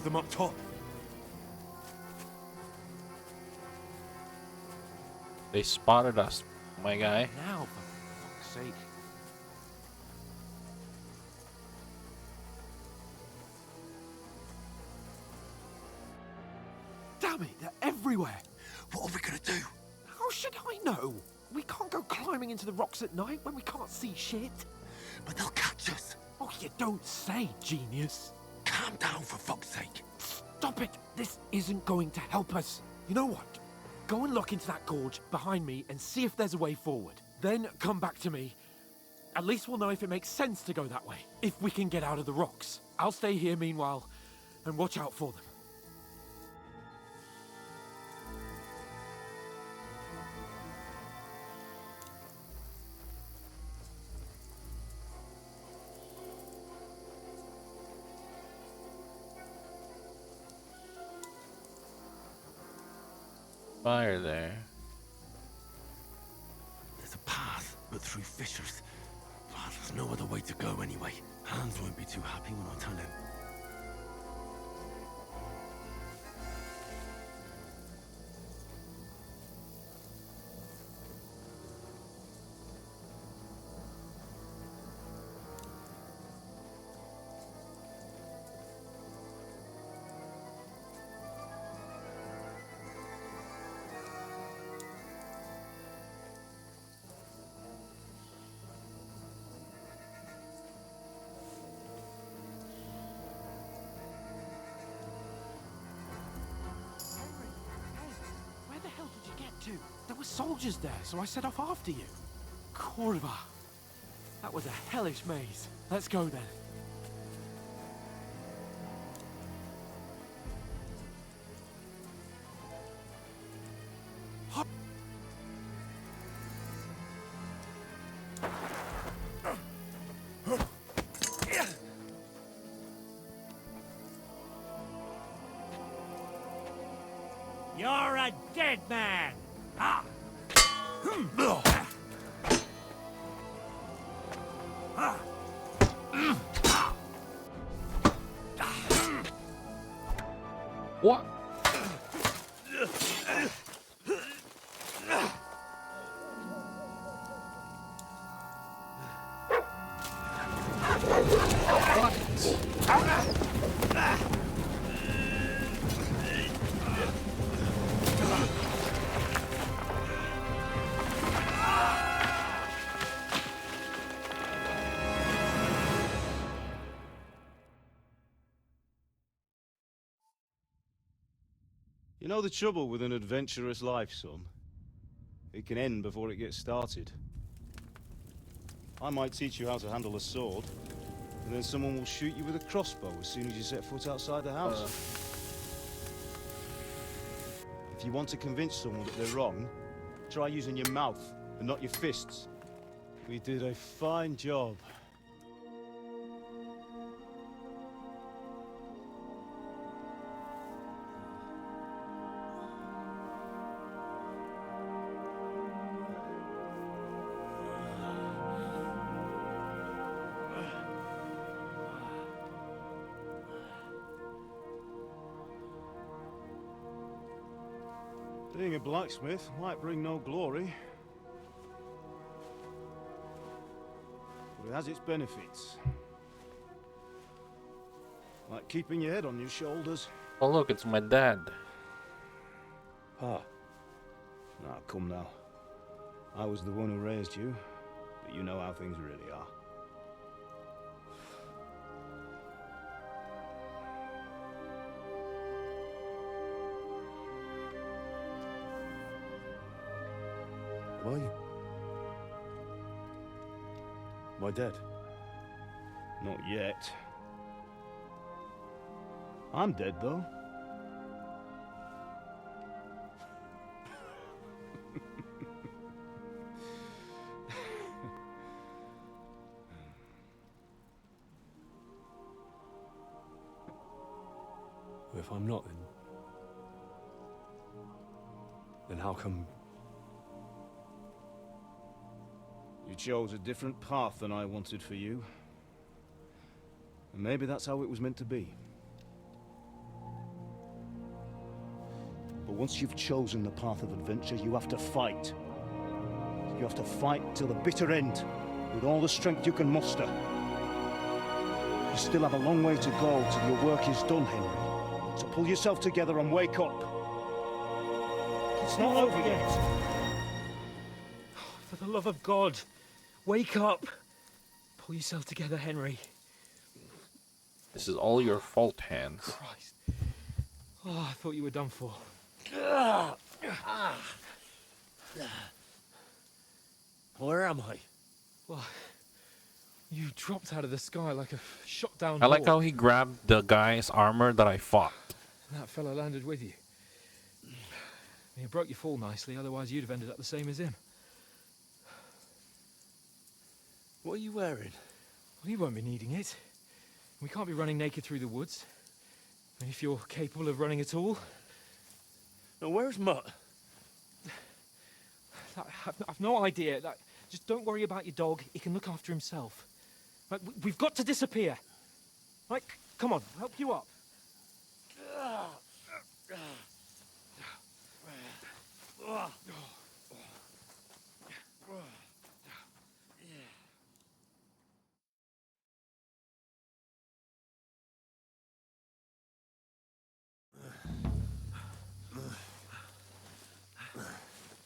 of them up top. They spotted us, my guy. Now, for fuck's sake. Damn it, they're everywhere. What are we gonna do? How should I know? We can't go climbing into the rocks at night when we can't see shit. But they'll catch us. Oh, you don't say, genius. Calm down, for fuck's sake. Stop it. This isn't going to help us. You know what? Go and look into that gorge behind me and see if there's a way forward. Then come back to me. At least we'll know if it makes sense to go that way. If we can get out of the rocks. I'll stay here meanwhile and watch out for them. Fire there. There's a path, but through fissures. Ah, there's no other way to go anyway. Hans won't be too happy when I tell him. Where the hell did you get to? There were soldiers there, so I set off after you. Kurva. That was a hellish maze. Let's go then. You're a dead man! Ah! What? You know the trouble with an adventurous life, son? It can end before it gets started. I might teach you how to handle a sword, and then someone will shoot you with a crossbow as soon as you set foot outside the house. If you want to convince someone that they're wrong, try using your mouth and not your fists. We did a fine job. Being a blacksmith might bring no glory, but it has its benefits. Like keeping your head on your shoulders. Oh look, it's my dad. Ah. Now, come now. I was the one who raised you, but you know how things really are. Were you? Am I dead? Not yet. I'm dead, though. If I'm not, then how come... You chose a different path than I wanted for you. And maybe that's how it was meant to be. Once you've chosen the path of adventure, you have to fight. You have to fight till the bitter end, with all the strength you can muster. You still have a long way to go till your work is done, Henry. So pull yourself together and wake up. It's not over yet. For the love of God, wake up. Pull yourself together, Henry. This is all your fault, Hans. Christ. Oh, I thought you were done for. Where am I? Well, you dropped out of the sky like a shot down I like hawk, how he grabbed the guy's armor that I fought. and that fella landed with you. You broke your fall nicely, otherwise you'd have ended up the same as him. What are you wearing? Well, you won't be needing it. We can't be running naked through the woods. And if you're capable of running at all, Now, where's Mutt? I've no idea. Just don't worry about your dog. He can look after himself. Right, we've got to disappear. Right, come on, I'll help you up.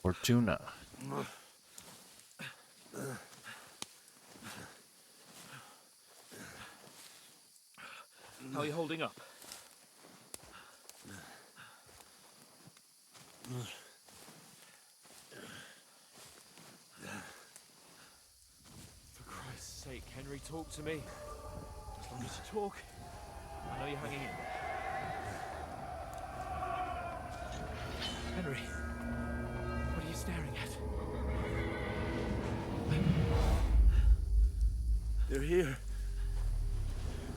Fortuna. How are you holding up? For Christ's sake, Henry, talk to me. As long as you talk, I know you're hanging in. Henry, what are you staring at? They're here.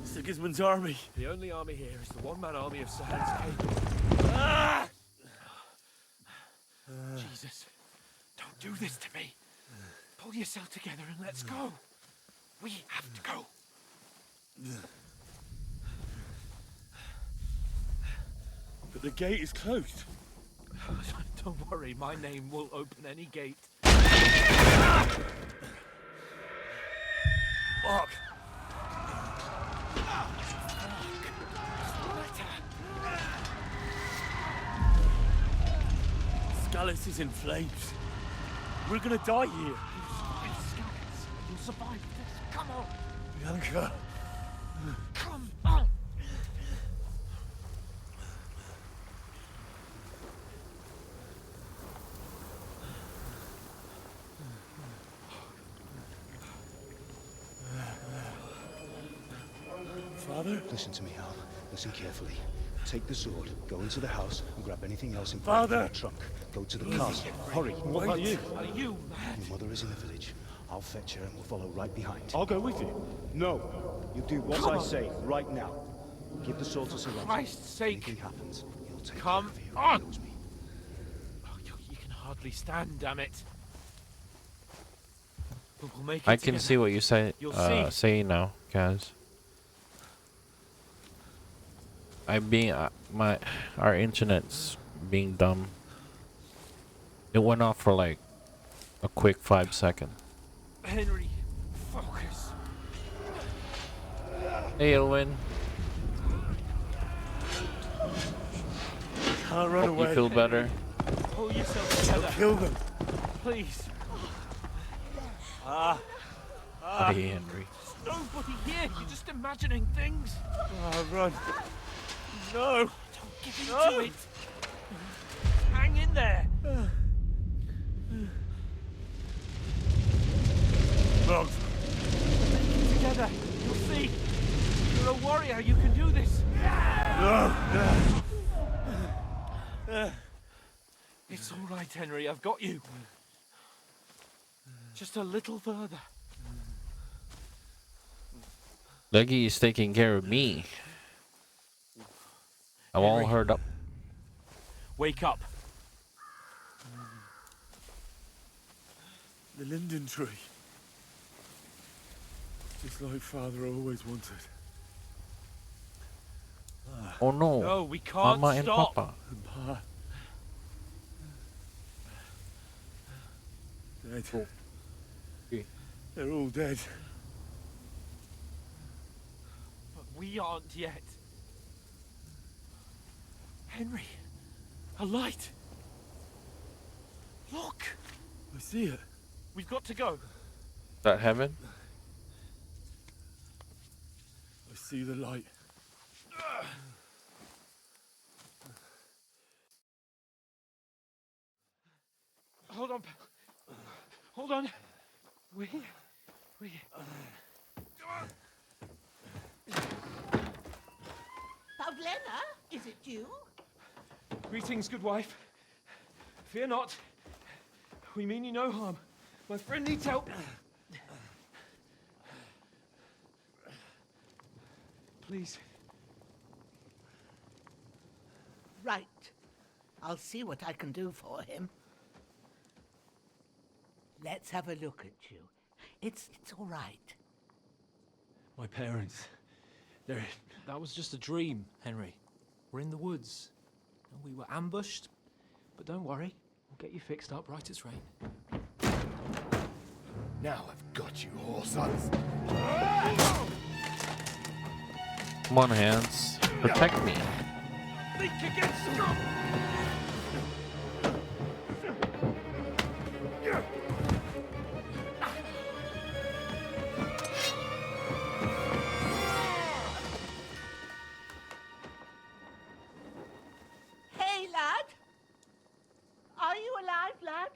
Sigismund's army. The only army here is the one-man army of Sahan's Cape. Jesus, don't do this to me. Pull yourself together and let's go. We have to go. But the gate is closed. Don't worry, my name will open any gate. Fuck. Scallis is in flames. We're gonna die here. You'll survive this. Come on. Bianca. Come on. Father? Listen to me, Hal. Listen carefully. Take the sword, go into the house, and grab anything else in Father! the trunk. Go to the castle. Hurry. What about you? Are you mad? Your mother is in the village. I'll fetch her and we'll follow right behind. I'll go with you. No. You do what Come I on. say right now. Give the sword to Sir Roger. Christ's sake. Anything happens, he'll take Come care of you. on. He knows me. Oh, you can hardly stand, damn it. But we'll make it I can together. see what you say. You'll see. Say now, guys. Our internet's being dumb. It went off for like a quick 5 seconds. Henry, focus. Hey, Elwin. Can't run Hope away. you feel better. Pull yourself together, Kill them. please. Hey, Henry. There's nobody here. You're just imagining things. Run. No. Don't give in to it. Hang in there. Mugs. Together. You'll see. You're a warrior. You can do this. No. It's all right, Henry. I've got you. Just a little further. Leggy is taking care of me. I'm all Henry. hurt up. Wake up. The linden tree. Just like Father always wanted. Oh no. No, we can't Mama and stop. Papa. And Pa. Dead. Oh. Okay. They're all dead. But we aren't yet. Henry, a light. Look. I see it. We've got to go. That heaven? I see the light. Hold on. Hold on. We. Pavlena, is it you? Greetings, good wife. Fear not. We mean you no harm. My friend needs help. Please. Right. I'll see what I can do for him. Let's have a look at you. It's all right. My parents. That was just a dream, Henry. We're in the woods. We were ambushed. But don't worry. We'll get you fixed up right as rain. Now I've got you, whore sons. Come on, hands. Protect me. Think again, strong! Hey, lad! Are you alive, lad?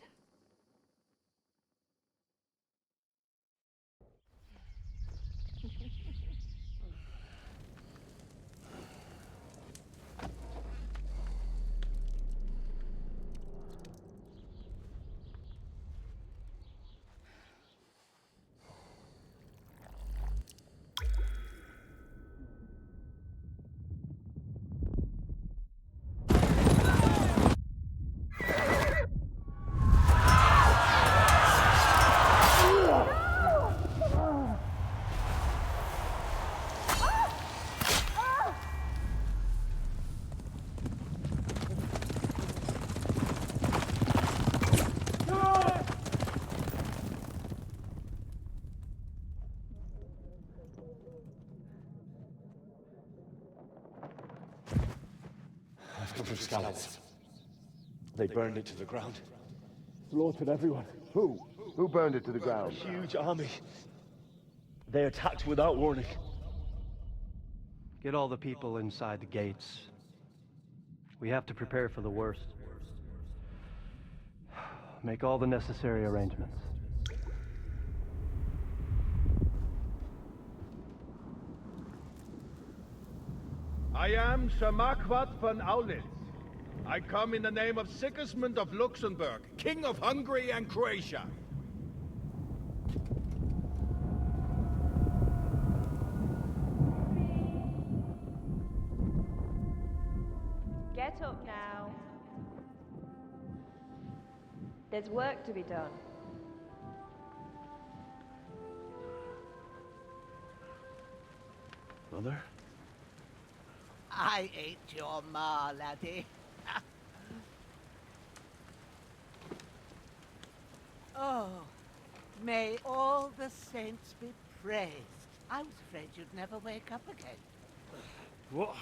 I've come from Scallops. They burned it to the ground. Slaughtered everyone. Who? Who burned it to the ground? Huge army. They attacked without warning. Get all the people inside the gates. We have to prepare for the worst. Make all the necessary arrangements. I am Sir Marquardt von Aulitz. I come in the name of Sigismund of Luxembourg, King of Hungary and Croatia. Get up now. There's work to be done. Mother? I ain't your ma, laddie. Oh, may all the saints be praised. I was afraid you'd never wake up again. What?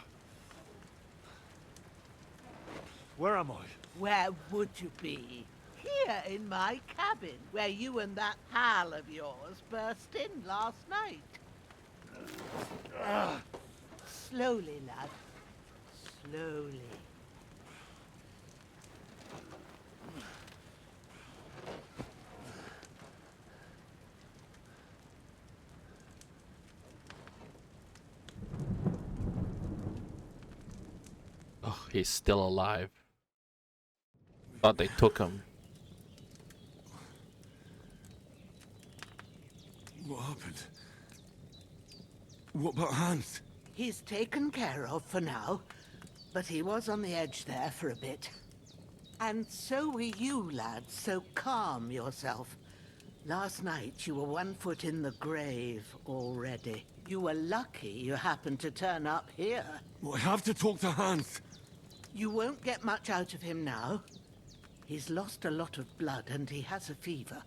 Where am I? Where would you be? Here in my cabin, where you and that pal of yours burst in last night. Slowly, lad. Slowly. Oh, he's still alive. Thought they took him. What happened? What about Hans? He's taken care of for now, but he was on the edge there for a bit. And so were you, lad, so calm yourself. Last night you were 1 foot in the grave already. You were lucky you happened to turn up here. Well, I have to talk to Hans. You won't get much out of him now. He's lost a lot of blood and he has a fever.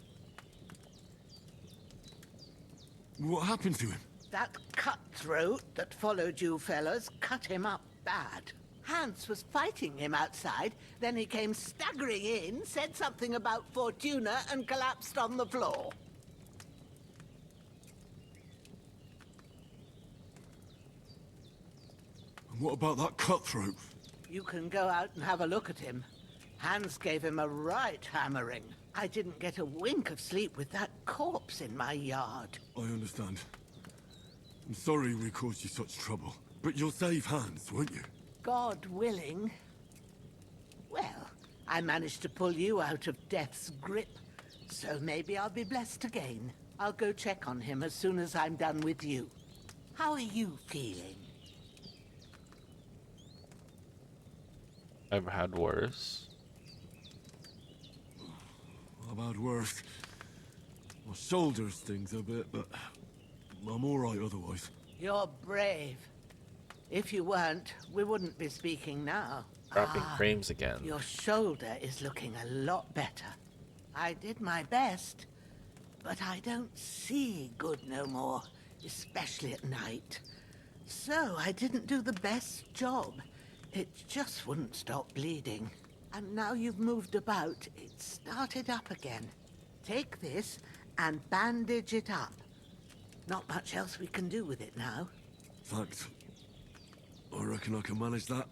What happened to him? That cutthroat that followed you fellas cut him up bad. Hans was fighting him outside, then he came staggering in, said something about Fortuna, and collapsed on the floor. And what about that cutthroat? You can go out and have a look at him. Hans gave him a right hammering. I didn't get a wink of sleep with that corpse in my yard. I understand. I'm sorry we caused you such trouble. But you'll save Hans, won't you? God willing. Well, I managed to pull you out of death's grip, so maybe I'll be blessed again. I'll go check on him as soon as I'm done with you. How are you feeling? I've had worse. I've had worse. My shoulder stings a bit, but I'm alright otherwise. You're brave. If you weren't, we wouldn't be speaking now. Dropping frames again. Your shoulder is looking a lot better. I did my best, but I don't see good no more, especially at night. So I didn't do the best job. It just wouldn't stop bleeding. And now you've moved about, it started up again. Take this and bandage it up. Not much else we can do with it now. Thanks. I reckon I can manage that.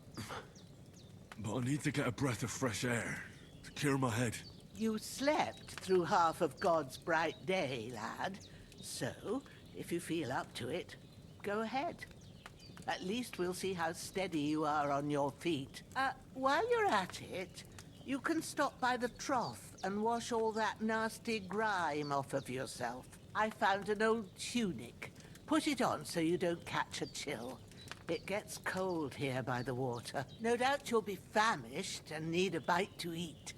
But I need to get a breath of fresh air to clear my head. You slept through half of God's bright day, lad. So, if you feel up to it, go ahead. At least we'll see how steady you are on your feet. While you're at it, you can stop by the trough and wash all that nasty grime off of yourself. I found an old tunic. Put it on so you don't catch a chill. It gets cold here by the water. No doubt you'll be famished and need a bite to eat.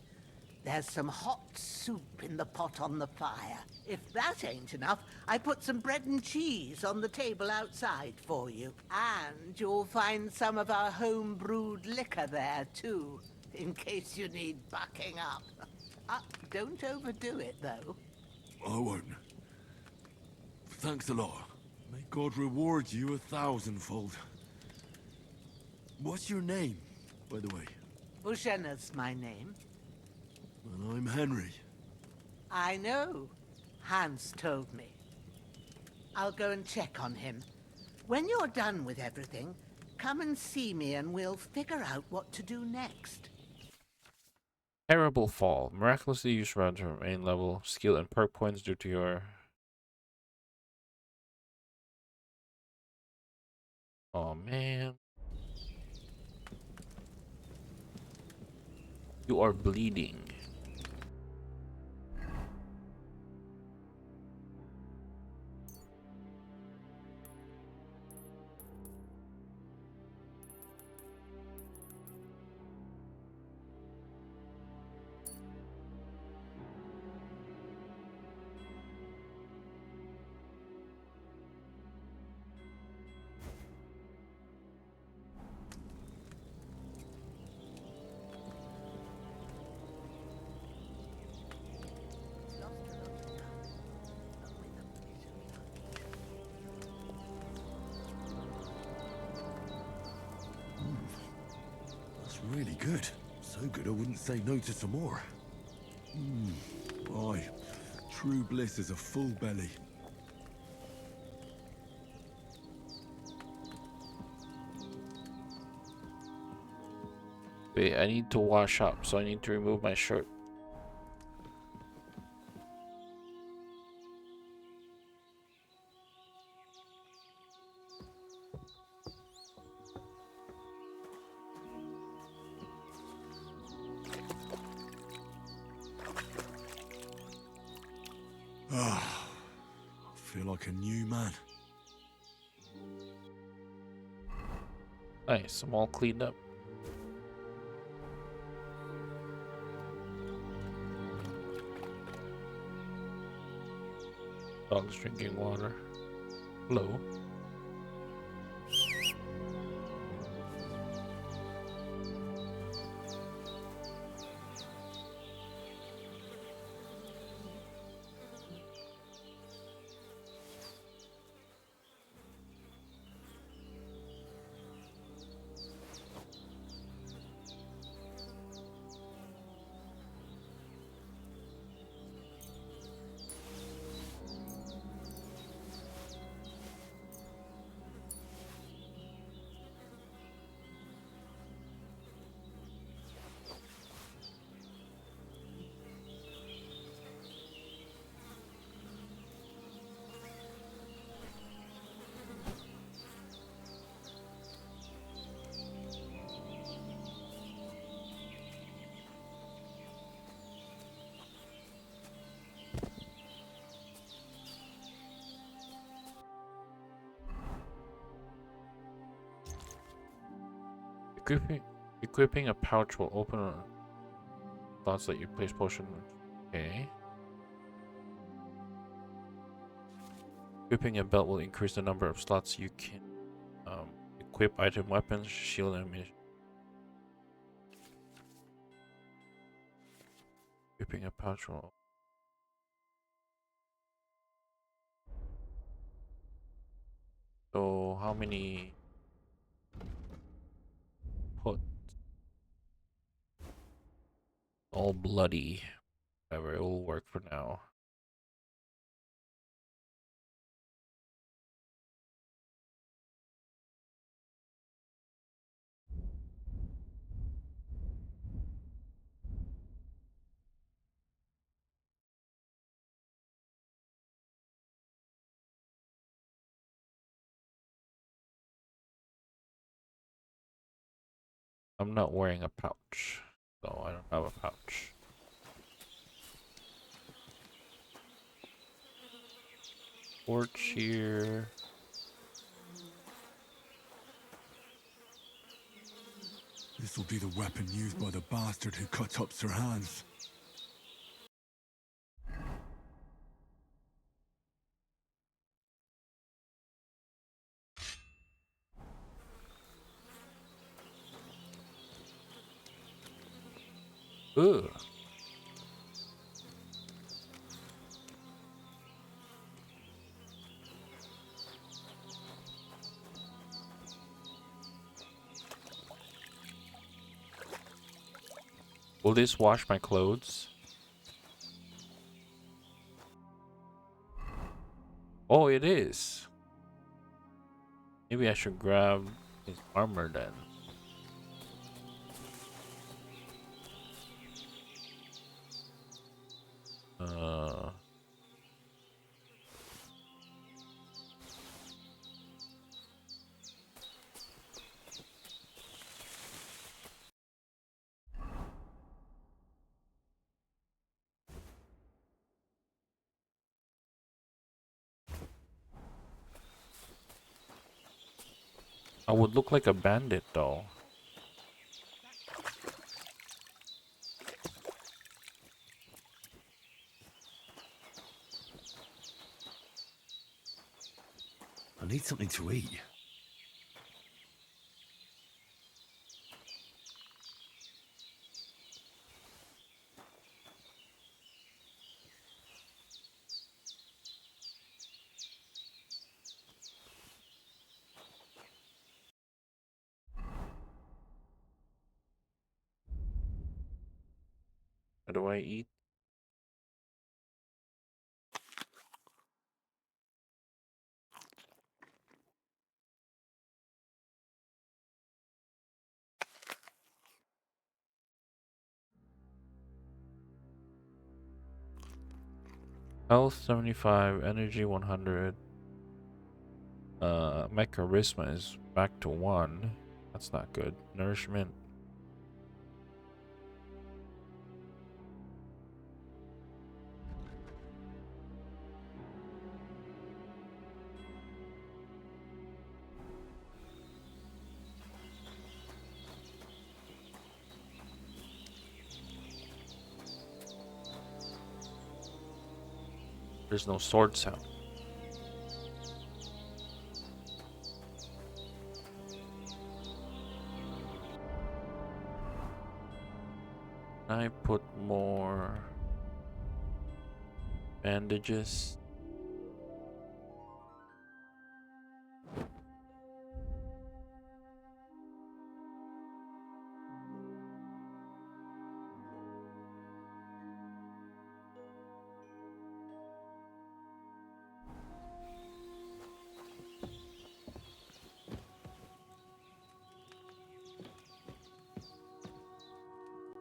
There's some hot soup in the pot on the fire. If that ain't enough, I put some bread and cheese on the table outside for you. And you'll find some of our home-brewed liquor there, too, in case you need bucking up. Don't overdo it, though. I won't. Thanks a lot. May God reward you 1,000-fold. What's your name, by the way? Bushenna's my name. And I'm Henry. I know. Hans told me. I'll go and check on him. When you're done with everything, come and see me and we'll figure out what to do next. Terrible fall. Miraculously you surround to remain level. Skill and perk points due to your... Oh man. You are bleeding. That's really good. So good I wouldn't say no to some more. Aye. True bliss is a full belly. Wait, I need to wash up, so I need to remove my shirt. I feel like a new man. Nice, I'm all cleaned up. Dog's drinking water. Hello. Equipping a pouch will open slots that you place potion. Okay. Equipping a belt will increase the number of slots you can equip item, weapons, shield, and ammunition. Equipping a pouch will. So how many put all bloody? Whatever, it will work for now. I'm not wearing a pouch, so I don't have a pouch. Torch here. This will be the weapon used by the bastard who cut up Sir Hans. Ugh. Will this wash my clothes? Oh, it is. Maybe I should grab his armor then. I would look like a bandit though. I need something to eat. How do I eat? Health 75, energy 100. My charisma is back to 1. That's not good. Nourishment. There's no sword sound. I put more bandages.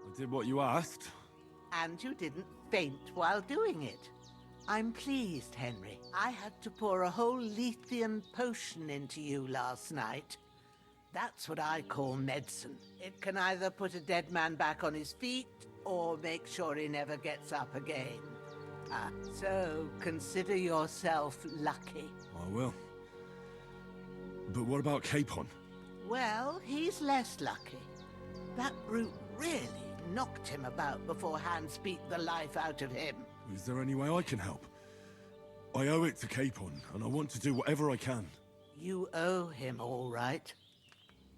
I did what you asked. And you didn't faint while doing it. I'm pleased, Henry. I had to pour a whole Lethean potion into you last night. That's what I call medicine. It can either put a dead man back on his feet, or make sure he never gets up again. So consider yourself lucky. I will. But what about Capon? Well, he's less lucky. That brute really knocked him about before Hans beat the life out of him. Is there any way I can help? I owe it to Capon, and I want to do whatever I can. You owe him, all right.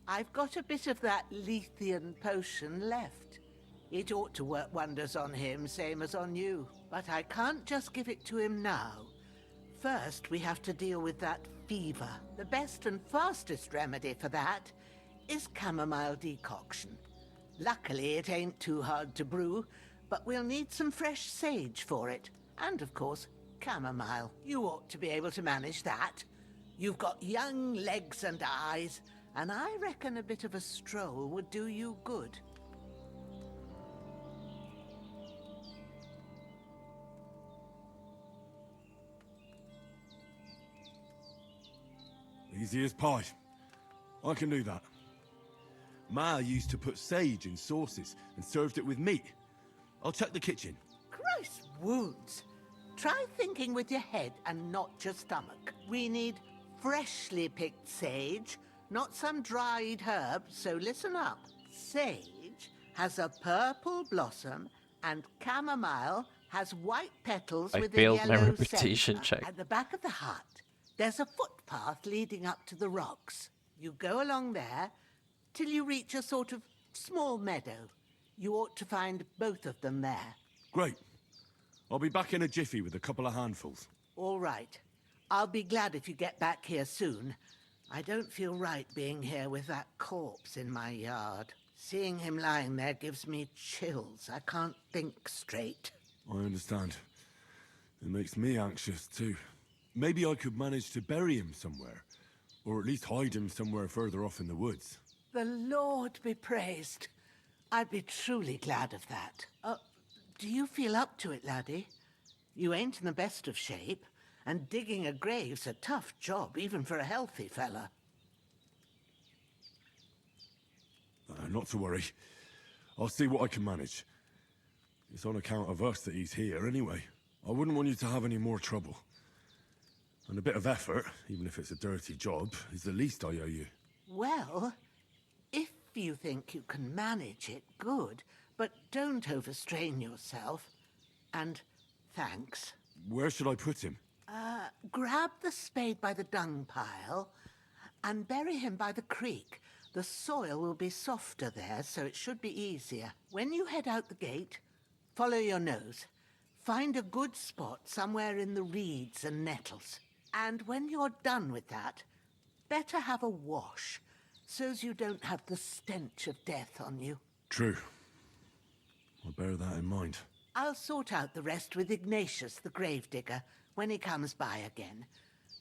I've got a bit of that Lethean potion left. It ought to work wonders on him, same as on you. But I can't just give it to him now. First, we have to deal with that fever. The best and fastest remedy for that is chamomile decoction. Luckily, it ain't too hard to brew, but we'll need some fresh sage for it. And, of course, chamomile. You ought to be able to manage that. You've got young legs and eyes, and I reckon a bit of a stroll would do you good. Easy as pie. I can do that. Ma used to put sage in sauces and served it with meat. I'll check the kitchen. Christ wounds! Try thinking with your head and not your stomach. We need freshly picked sage, not some dried herb, so listen up. Sage has a purple blossom, and chamomile has white petals I with a failed my yellow reputation centre. check. At the back of the hut, there's a footpath leading up to the rocks. You go along there till you reach a sort of small meadow. You ought to find both of them there. Great. I'll be back in a jiffy with a couple of handfuls. All right. I'll be glad if you get back here soon. I don't feel right being here with that corpse in my yard. Seeing him lying there gives me chills. I can't think straight. I understand. It makes me anxious too. Maybe I could manage to bury him somewhere. Or at least hide him somewhere further off in the woods. The Lord be praised. I'd be truly glad of that. Do you feel up to it, laddie? You ain't in the best of shape, and digging a grave's a tough job, even for a healthy fella. Not to worry. I'll see what I can manage. It's on account of us that he's here anyway. I wouldn't want you to have any more trouble. And a bit of effort, even if it's a dirty job, is the least I owe you. Well, if you think you can manage it, good. But don't overstrain yourself. And thanks. Where should I put him? Grab the spade by the dung pile and bury him by the creek. The soil will be softer there, so it should be easier. When you head out the gate, follow your nose. Find a good spot somewhere in the reeds and nettles. And when you're done with that, better have a wash, so's you don't have the stench of death on you. True. I'll bear that in mind. I'll sort out the rest with Ignatius, the gravedigger, when he comes by again,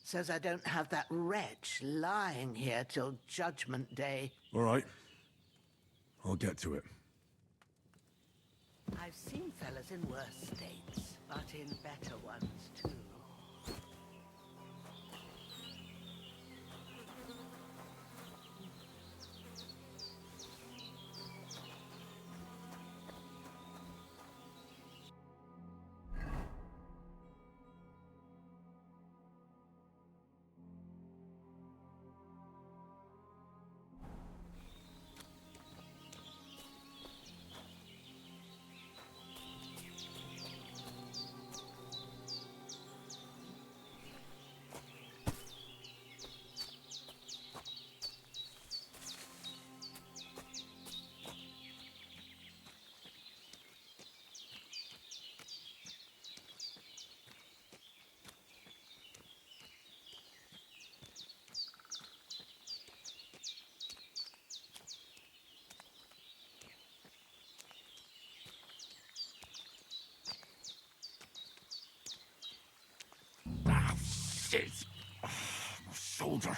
so's I don't have that wretch lying here till Judgment Day. All right. I'll get to it. I've seen fellas in worse states, but in better ones too. Shit! Oh, my shoulder.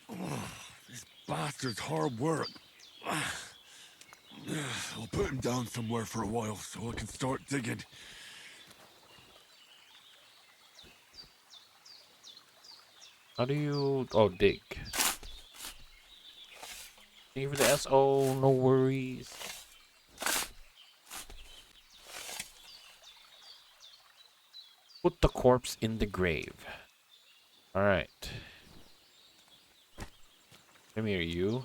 Oh, this bastard's hard work. I'll put him down somewhere for a while so I can start digging. How do you... Oh, dig. Even the S. Oh, no worries. Put the corpse in the grave. Alright. Come here, you.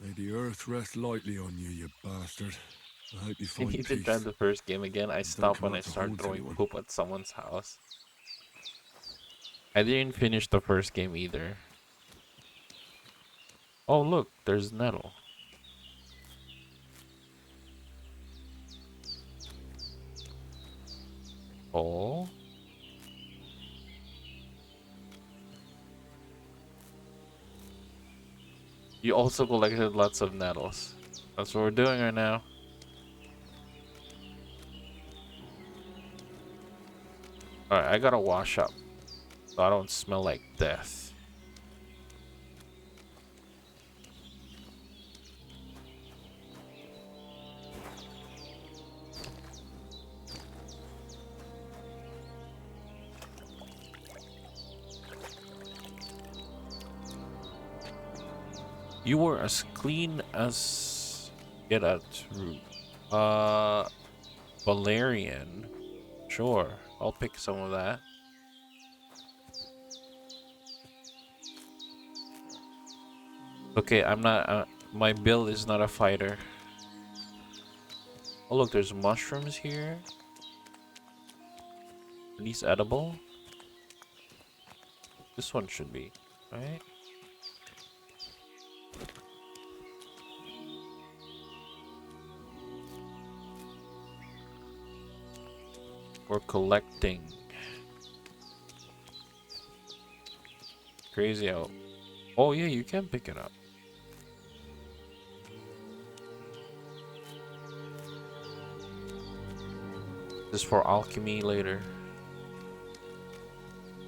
May the earth rest lightly on you, you bastard. I hope you I find need to try peace. the first game again. I Don't stopped come when I out to started haunt throwing anyone. poop at someone's house. I didn't finish the first game either. Oh look, there's nettle. Oh. You also collected lots of nettles. That's what we're doing right now. Alright, I gotta wash up so I don't smell like death. You were as clean as get at root. Valerian. Sure, I'll pick some of that. Okay, I'm not. My build is not a fighter. Oh look, there's mushrooms here. Are these edible? This one should be, right? We're collecting. Crazy out. Oh yeah, you can pick it up. This is for alchemy later.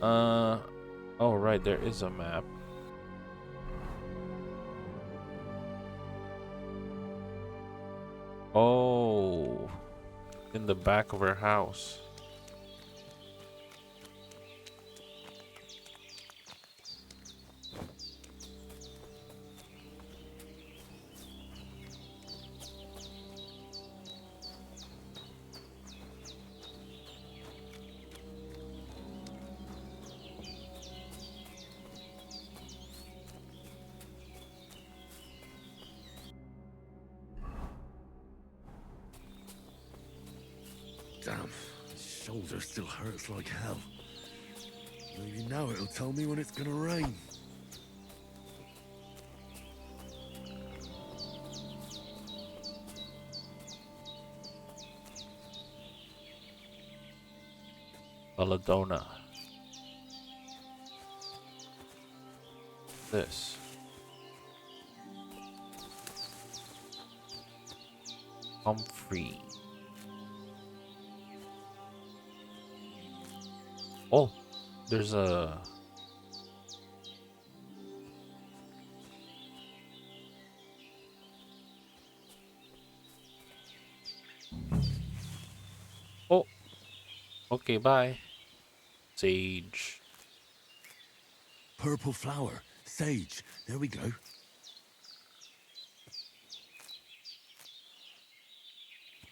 Oh right, there is a map. Oh, in the back of our house. Damn, my shoulder still hurts like hell. Maybe now it'll tell me when it's gonna rain. Belladonna. This. Comfrey. Oh, there's a... Oh, okay, bye. Sage. Purple flower, sage. There we go.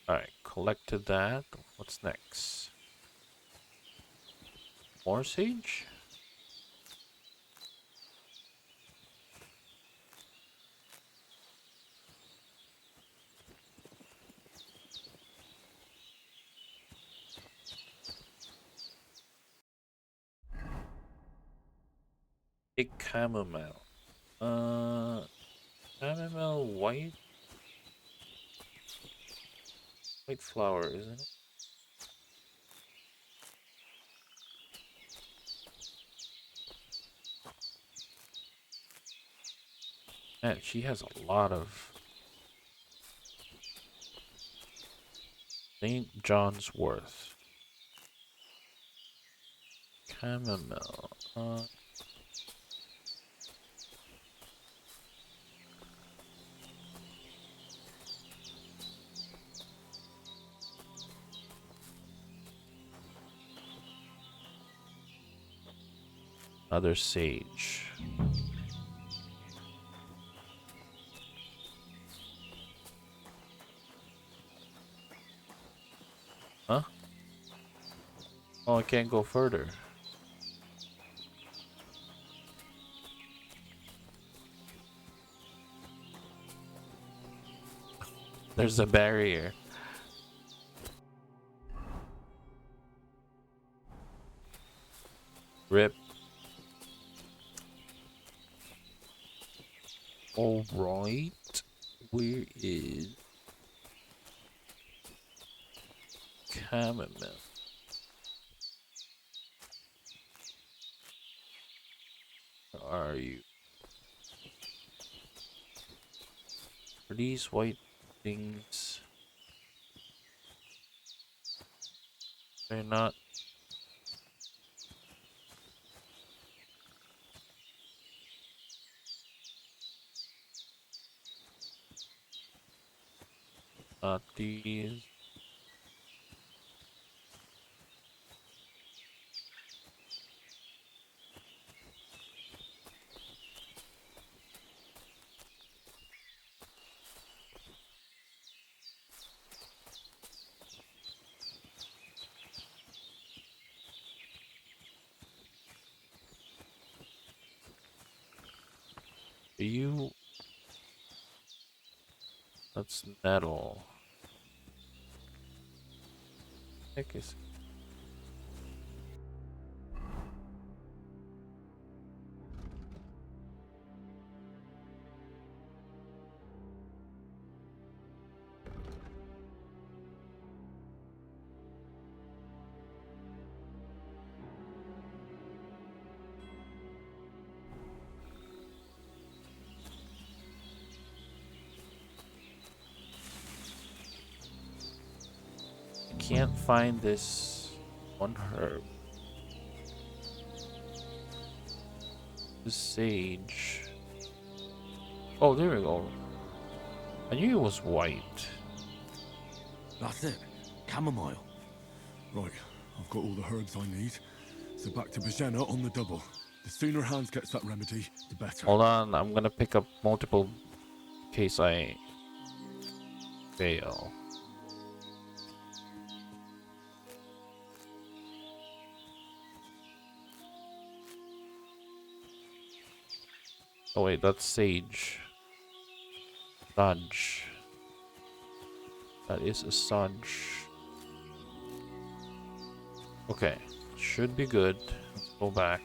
Alright, collected that. What's next? More sage? Big chamomile. Chamomile white? White flower, isn't it? Man, she has a lot of... St. John's Wort. Chamomile. Another sage. Huh? Oh, I can't go further. There's a barrier. Rip. All right. Where is chamomile? Where are you? Are these white things? They're not. Not these. Are you? That's metal. Heck is. Can't find this one herb. The sage. Oh, there we go. I knew it was white. That's it. Chamomile. Right, I've got all the herbs I need. So back to Bajena on the double. The sooner Hans gets that remedy, the better. Hold on, I'm gonna pick up multiple in case I fail. Oh wait, that's sage. Sage. That is a sage. Okay, should be good. Let's go back.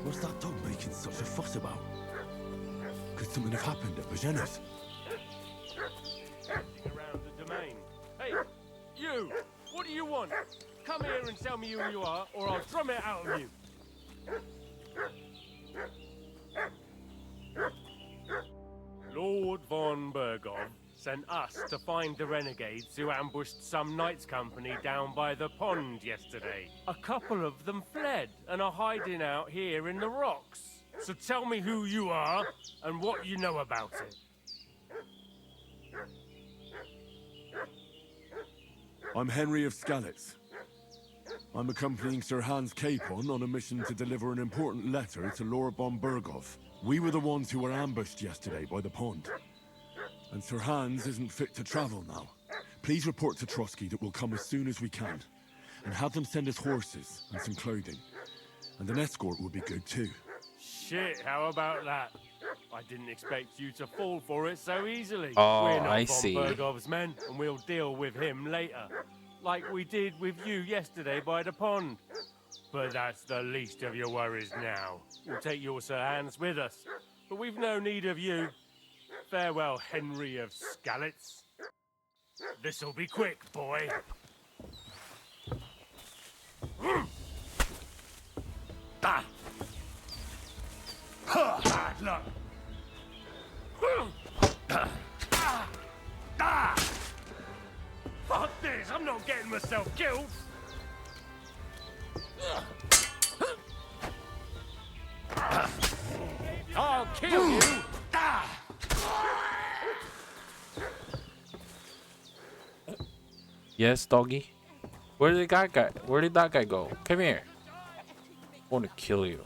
What's that dog making such a fuss about? Could something have happened at Bajena's? Around the domain. Hey, you! What do you want? Come here and tell me who you are, or I'll drum it out of you. Lord von Bergov sent us to find the renegades who ambushed some knights' company down by the pond yesterday. A couple of them fled and are hiding out here in the rocks. So tell me who you are and what you know about it. I'm Henry of Skalitz. I'm accompanying Sir Hans Capon on a mission to deliver an important letter to Lord von Bergov. We were the ones who were ambushed yesterday by the pond. And Sir Hans isn't fit to travel now. Please report to Trotsky that we'll come as soon as we can. And have them send us horses and some clothing. And an escort would be good too. Shit, how about that? I didn't expect you to fall for it so easily. Oh, We're not I von see. Bergov's men, and we'll deal with him later. Like we did with you yesterday by the pond. But that's the least of your worries now. We'll take your Sir Hans with us. But we've no need of you. Farewell, Henry of Skalitz. This'll be quick, boy. Ah! Bad luck. Fuck this! I'm not getting myself killed. I'll kill you. Yes, doggy. Where did that guy? Where did that guy go? Come here. I want to kill you.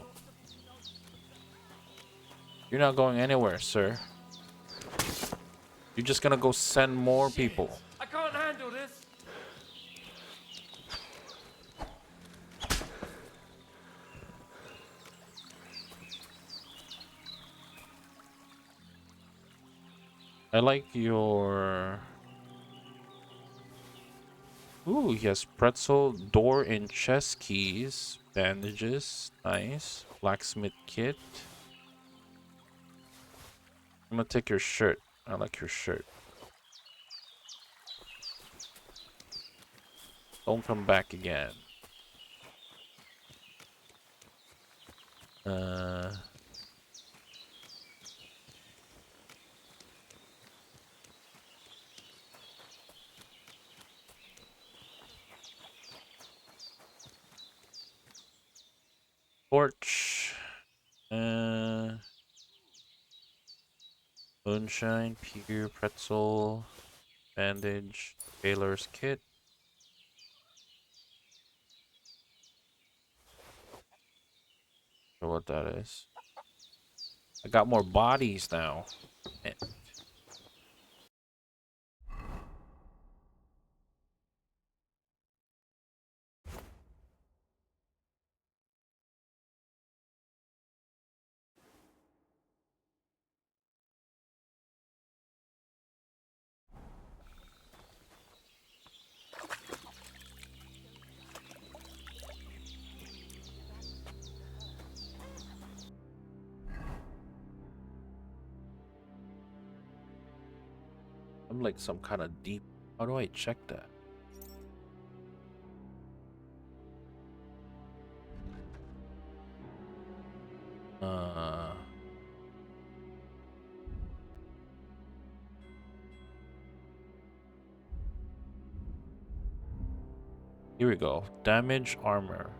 You're not going anywhere, sir. You're just gonna go send more people. I can't handle this. I like your... Ooh, he has pretzel, door and chest keys, bandages, nice. Blacksmith kit. I'm gonna take your shirt. I like your shirt. Don't come back again. Torch. Moonshine, pear, pretzel, bandage, tailor's kit. Know what that is. I got more bodies now. Eh. I'm like some kind of deep. How do I check that? Here we go. Damage armor.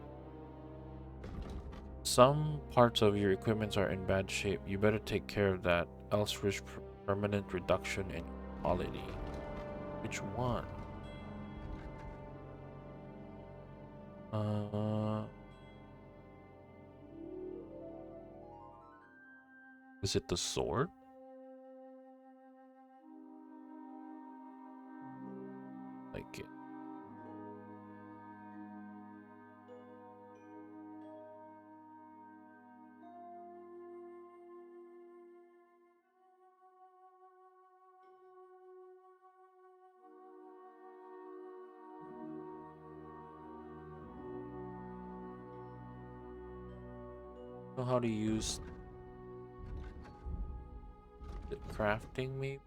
Some parts of your equipment are in bad shape. You better take care of that, else risk permanent reduction in quality. Which one? Is it the sword? Like it. Know how to use the crafting maybe?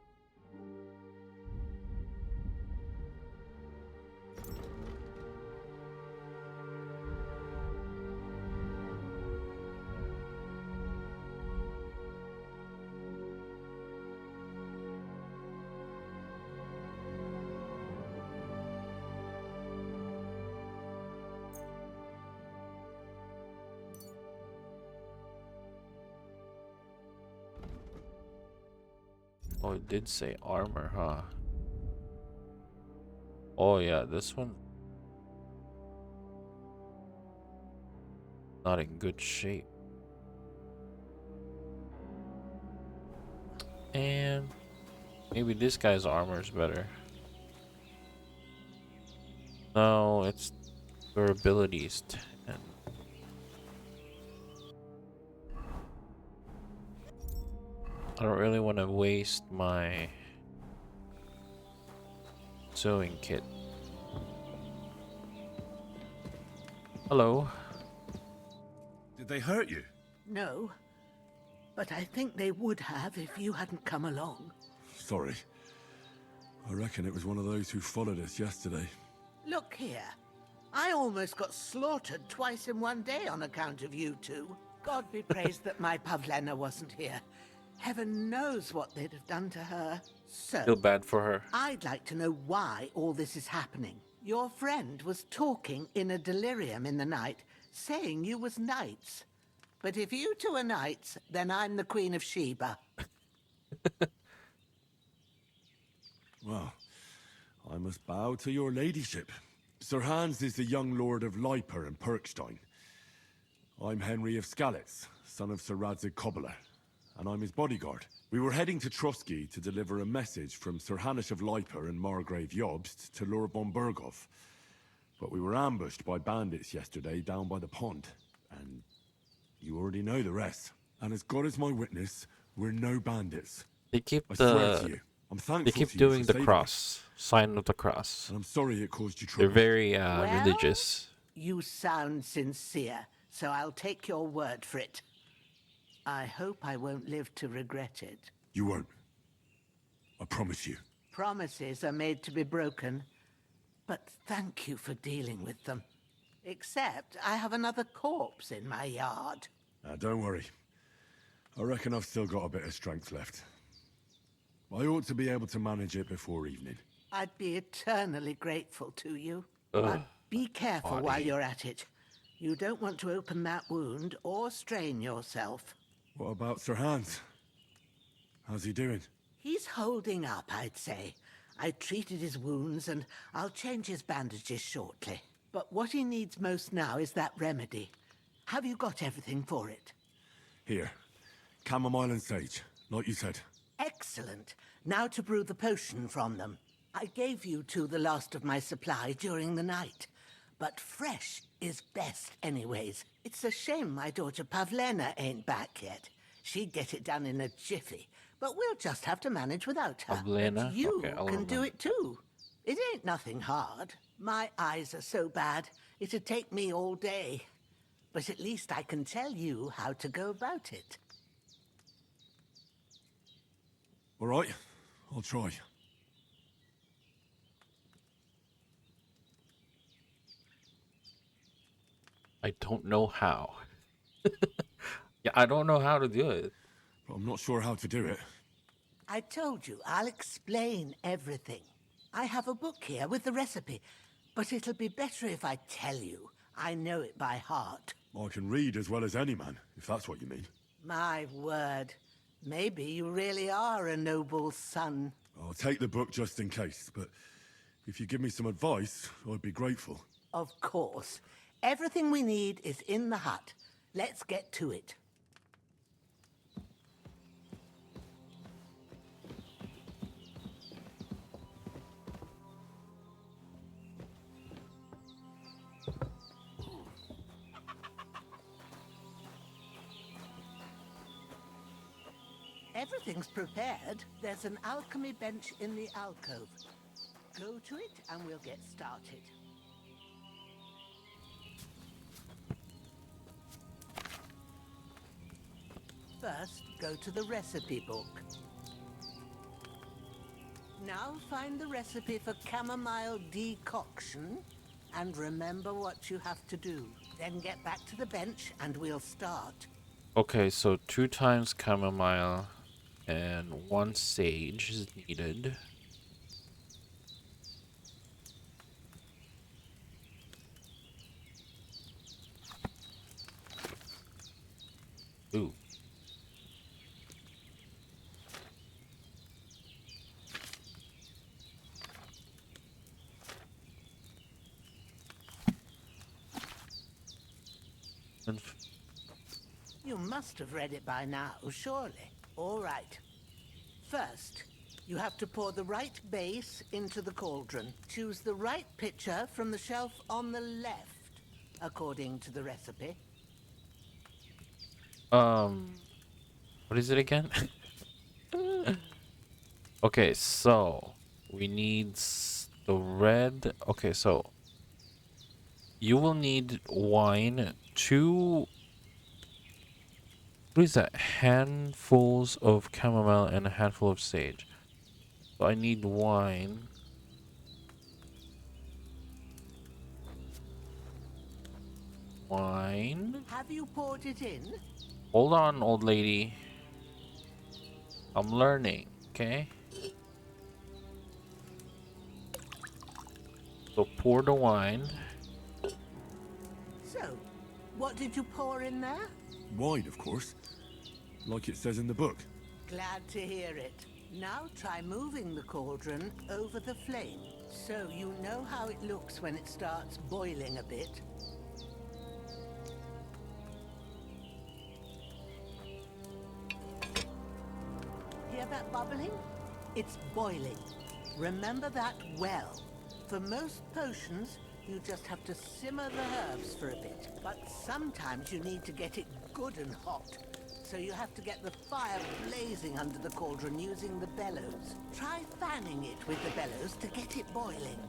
Oh, it did say armor, huh? Oh yeah, this one not in good shape. And maybe this guy's armor is better. No, its durability is 10. I don't really want to waste my sewing kit. Hello. Did they hurt you? No, but I think they would have if you hadn't come along. Sorry. I reckon it was one of those who followed us yesterday. Look here. I almost got slaughtered twice in one day on account of you two. God be praised that my Pavlena wasn't here. Heaven knows what they'd have done to her. So, Feel bad for her. I'd like to know why all this is happening. Your friend was talking in a delirium in the night, saying you was knights. But if you two are knights, then I'm the Queen of Sheba. Well, I must bow to your ladyship. Sir Hans is the young lord of Leiper and Perkstein. I'm Henry of Skalitz, son of Sir Radzig Cobbler, and I'm his bodyguard. We were heading to Trusky to deliver a message from Sir Hanish of Leiper and Margrave Jobst to Lord von Berghoff. But we were ambushed by bandits yesterday down by the pond, and you already know the rest. And as God is my witness, we're no bandits. They keep I swear to you, I'm thankful they keep to you doing for the saving me. cross, sign of the cross. And I'm sorry it caused you They're trouble. very Well? religious. You sound sincere, so I'll take your word for it. I hope I won't live to regret it. You won't. I promise you. Promises are made to be broken, but thank you for dealing with them. Except I have another corpse in my yard. Don't worry. I reckon I've still got a bit of strength left. I ought to be able to manage it before evening. I'd be eternally grateful to you. Ugh, But be careful body. while you're at it. You don't want to open that wound or strain yourself. What about Sir Hans? How's he doing? He's holding up, I'd say. I treated his wounds and I'll change his bandages shortly. But what he needs most now is that remedy. Have you got everything for it? Here. Chamomile and sage, like you said. Excellent. Now to brew the potion from them. I gave you two the last of my supply during the night. But fresh is best anyways. It's a shame my daughter Pavlena ain't back yet. She'd get it done in a jiffy. But we'll just have to manage without her. Pavlena? But you Okay, I'll can do remember. it too. It ain't nothing hard. My eyes are so bad, it'd take me all day. But at least I can tell you how to go about it. All right, I'll try. I don't know how. Yeah, I don't know how to do it. But I'm not sure how to do it. I told you, I'll explain everything. I have a book here with the recipe, but it'll be better if I tell you. I know it by heart. I can read as well as any man, if that's what you mean. My word. Maybe you really are a noble son. I'll take the book just in case, but if you give me some advice, I'd be grateful. Of course. Everything we need is in the hut. Let's get to it. Everything's prepared. There's an alchemy bench in the alcove. Go to it and we'll get started. First, go to the recipe book. Now find the recipe for chamomile decoction and remember what you have to do. Then get back to the bench and we'll start. Okay, so 2 times chamomile and 1 sage is needed. Ooh. You must have read it by now, surely. All right. First, you have to pour the right base into the cauldron. Choose the right pitcher from the shelf on the left, according to the recipe. What is it again? Okay, so we need the red. Okay, so you will need wine, 2. What is that? Handfuls of chamomile and a handful of sage. So I need wine. Wine. Have you poured it in? Hold on, old lady. I'm learning, okay? So pour the wine. So, what did you pour in there? Wine, of course. Like it says in the book. Glad to hear it. Now try moving the cauldron over the flame. So you know how it looks when it starts boiling a bit? Hear that bubbling? It's boiling. Remember that well. For most potions, you just have to simmer the herbs for a bit. But sometimes you need to get it good and hot. So you have to get the fire blazing under the cauldron using the bellows. Try fanning it with the bellows to get it boiling.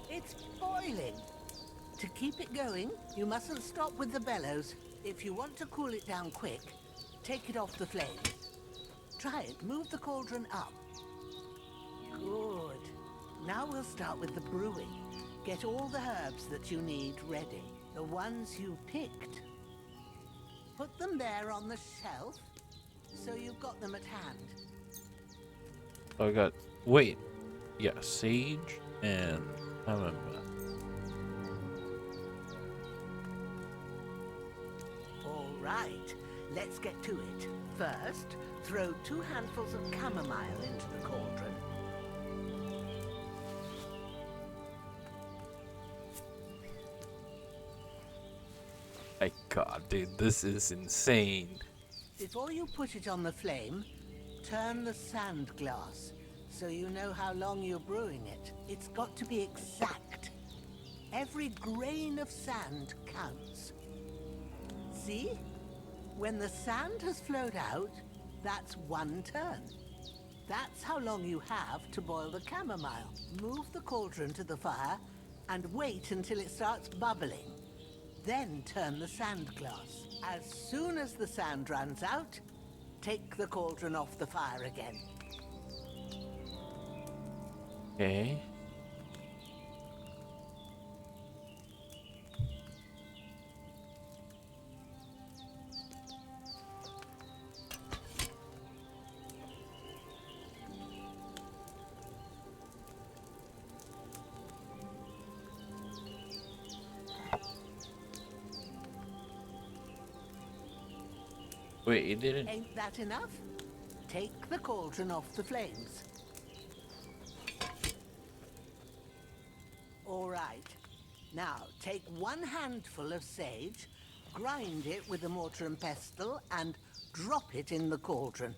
It's boiling. To keep it going, you mustn't stop with the bellows. If you want to cool it down quick, take it off the flames. Try it. Move the cauldron up. Good. Now we'll start with the brewing. Get all the herbs that you need ready. The ones you picked. Put them there on the shelf, so you've got them at hand. I got, wait, yeah, sage and chamomile. All right, let's get to it. First, throw 2 handfuls of chamomile into the cauldron. My god, dude, this is insane. Before you put it on the flame, turn the sand glass so you know how long you're brewing it. It's got to be exact. Every grain of sand counts. See? When the sand has flowed out, that's 1 turn. That's how long you have to boil the chamomile. Move the cauldron to the fire and wait until it starts bubbling. Then turn the sand glass. As soon as the sand runs out, take the cauldron off the fire again. Okay. Wait, it didn't. Ain't that enough? Take the cauldron off the flames. All right. Now, take 1 handful of sage, grind it with a mortar and pestle, and drop it in the cauldron.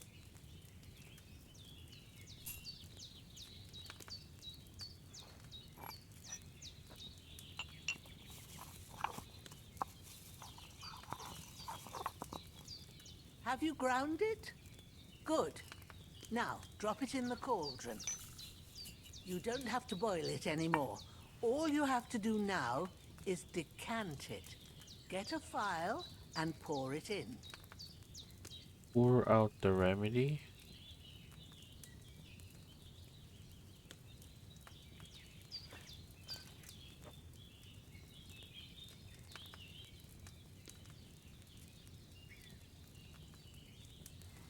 Have you ground it? Good. Now, drop it in the cauldron. You don't have to boil it anymore. All you have to do now is decant it. Get a phial and pour it in. Pour out the remedy.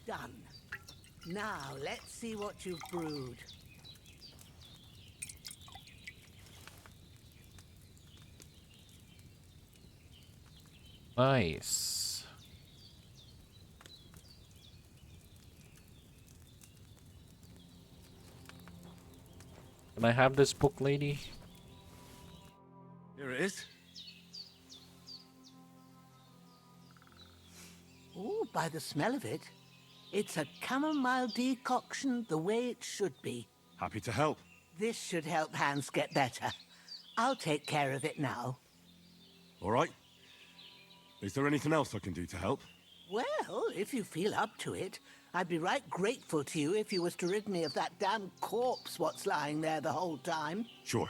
Done. Now, let's see what you've brewed. Nice. Can I have this book, lady? Here it is. Oh, by the smell of it, it's a chamomile decoction the way it should be. Happy to help. This should help Hans get better. I'll take care of it now. All right. Is there anything else I can do to help? Well, if you feel up to it, I'd be right grateful to you if you was to rid me of that damn corpse what's lying there the whole time. Sure.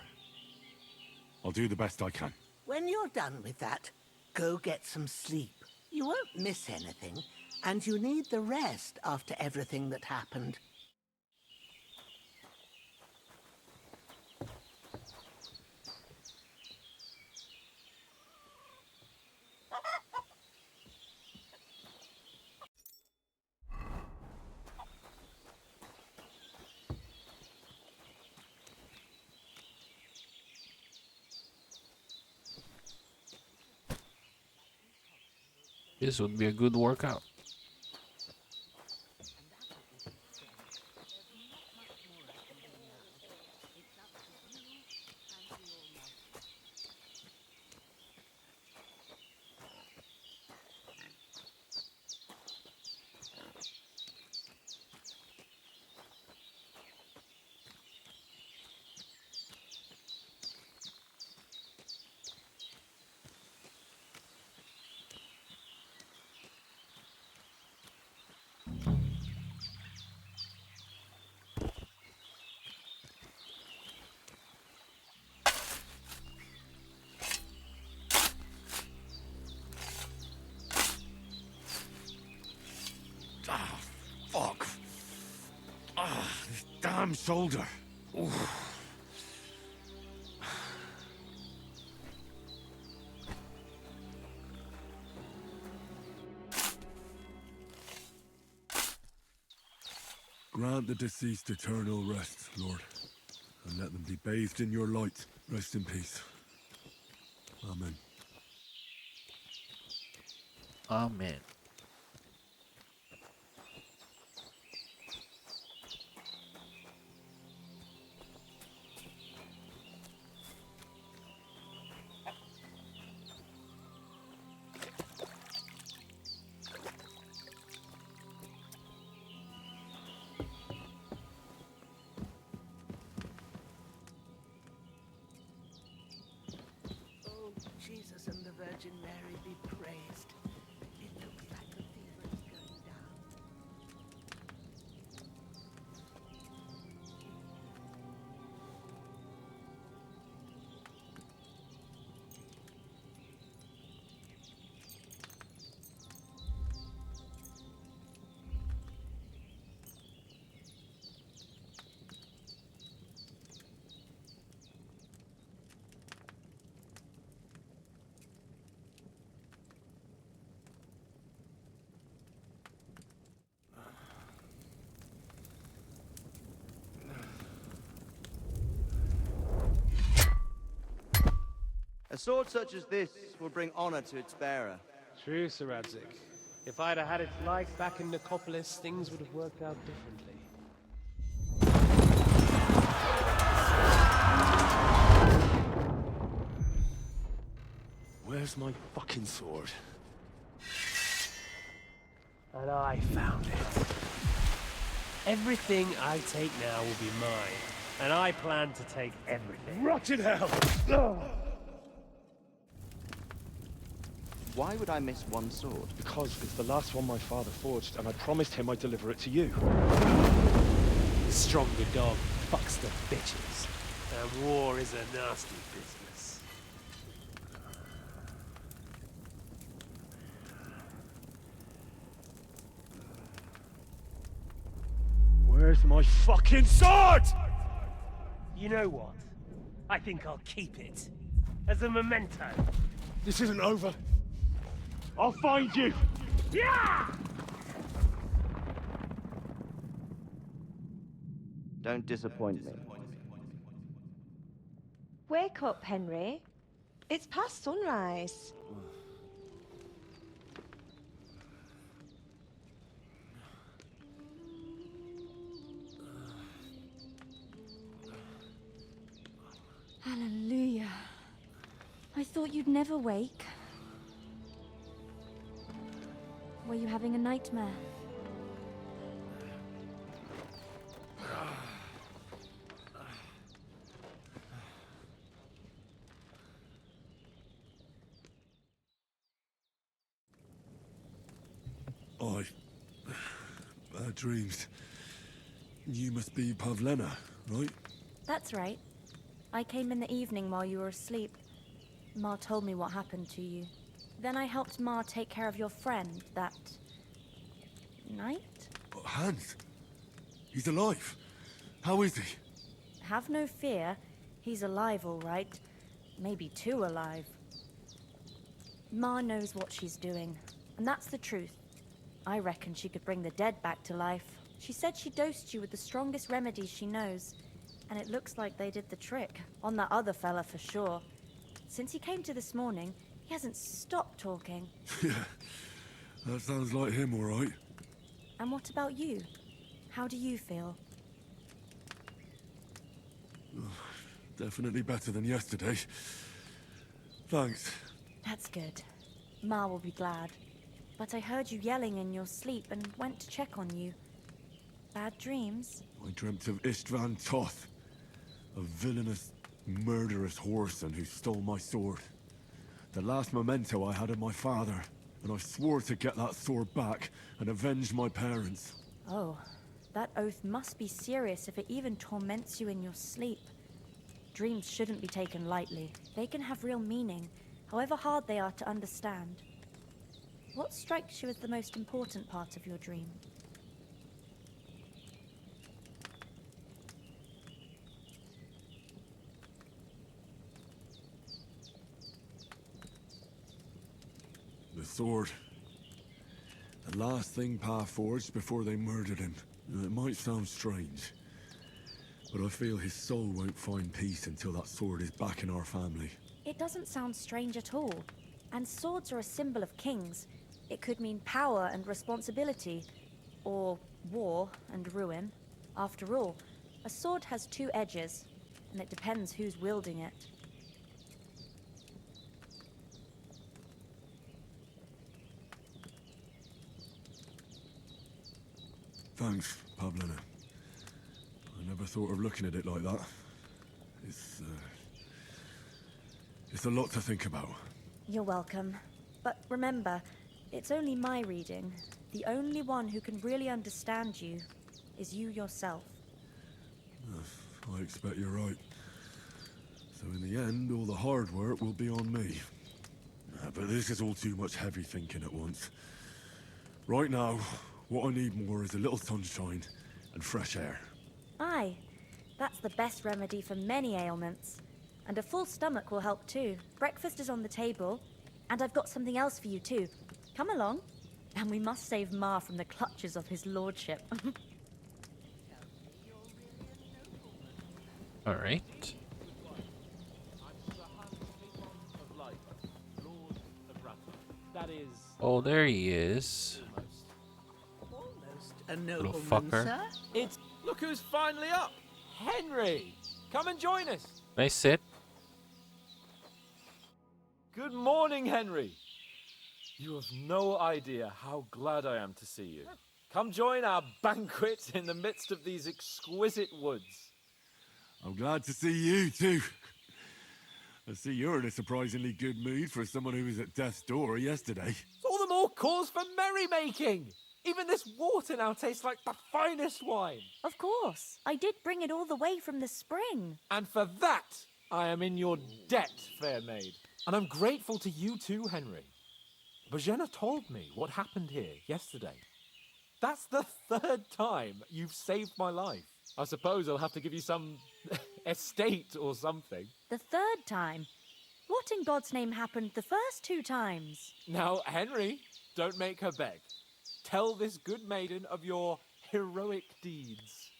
I'll do the best I can. When you're done with that, go get some sleep. You won't miss anything, and you need the rest after everything that happened. This would be a good workout. damn shoulder. Oof. Grant the deceased eternal rest, Lord, and let them be bathed in your light. Rest in peace. Amen. Amen. Oh, Jesus and the Virgin Mary be praised. It looks like the fever is going down. A sword such as this will bring honor to its bearer. True, Sir Radzik. If I'd have had its like back in Nicopolis, things would have worked out differently. Where's my fucking sword? And I found it. Everything I take now will be mine. And I plan to take everything. Rot in hell! Why would I miss one sword? Because it's the last one my father forged, and I promised him I'd deliver it to you. The stronger dog fucks the bitches. And war is a nasty business. Where's my fucking sword? You know what? I think I'll keep it. As a memento. This isn't over. I'll find you! Yeah! Don't disappoint me. Wake up, Henry. It's past sunrise. Hallelujah. I thought you'd never wake. Were you having a nightmare? Bad dreams. You must be Pavlena, right? That's right. I came in the evening while you were asleep. Ma told me what happened to you. Then I helped Ma take care of your friend that night? Hans! He's alive! How is he? Have no fear. He's alive, all right. Maybe too alive. Ma knows what she's doing, and that's the truth. I reckon she could bring the dead back to life. She said she dosed you with the strongest remedies she knows, and it looks like they did the trick. On that other fella for sure. Since he came to this morning, he hasn't stopped talking. Yeah, that sounds like him, all right. And what about you? How do you feel? Definitely better than yesterday. Thanks. That's good. Ma will be glad. But I heard you yelling in your sleep and went to check on you. Bad dreams? I dreamt of Istvan Toth, a villainous, murderous whoreson who stole my sword. The last memento I had of my father, and I swore to get that sword back and avenge my parents. Oh, that oath must be serious if it even torments you in your sleep. Dreams shouldn't be taken lightly. They can have real meaning, however hard they are to understand. What strikes you as the most important part of your dream? sword. The last thing Pa forged before they murdered him. It might sound strange, but I feel his soul won't find peace until that sword is back in our family. It doesn't sound strange at all. And swords are a symbol of kings. It could mean power and responsibility, or war and ruin. After all, a sword has two edges, and it depends who's wielding it. Thanks, Pavlina. I never thought of looking at it like that. It's a lot to think about. You're welcome. But remember, it's only my reading. The only one who can really understand you is you yourself. I expect you're right. So in the end, all the hard work will be on me. But this is all too much heavy thinking at once. Right now, what I need more is a little sunshine and fresh air. Aye, that's the best remedy for many ailments. And a full stomach will help too. Breakfast is on the table, and I've got something else for you too. Come along, and we must save Ma from the clutches of his lordship. All right. That is Oh, there he is. Almost a Little nobleman, fucker. sir. It's look who's finally up. Henry, come and join us. May I sit? Good morning, Henry. You have no idea how glad I am to see you. Come join our banquet in the midst of these exquisite woods. I'm glad to see you too. I see you're in a surprisingly good mood for someone who was at death's door yesterday. It's all the more cause for merrymaking. Even this water now tastes like the finest wine. Of course, I did bring it all the way from the spring. And for that, I am in your debt, fair maid. And I'm grateful to you too, Henry. Bojena told me what happened here yesterday. That's the third time you've saved my life. I suppose I'll have to give you some estate or something. The third time? What in God's name happened the first two times? Now, Henry, don't make her beg. Tell this good maiden of your heroic deeds.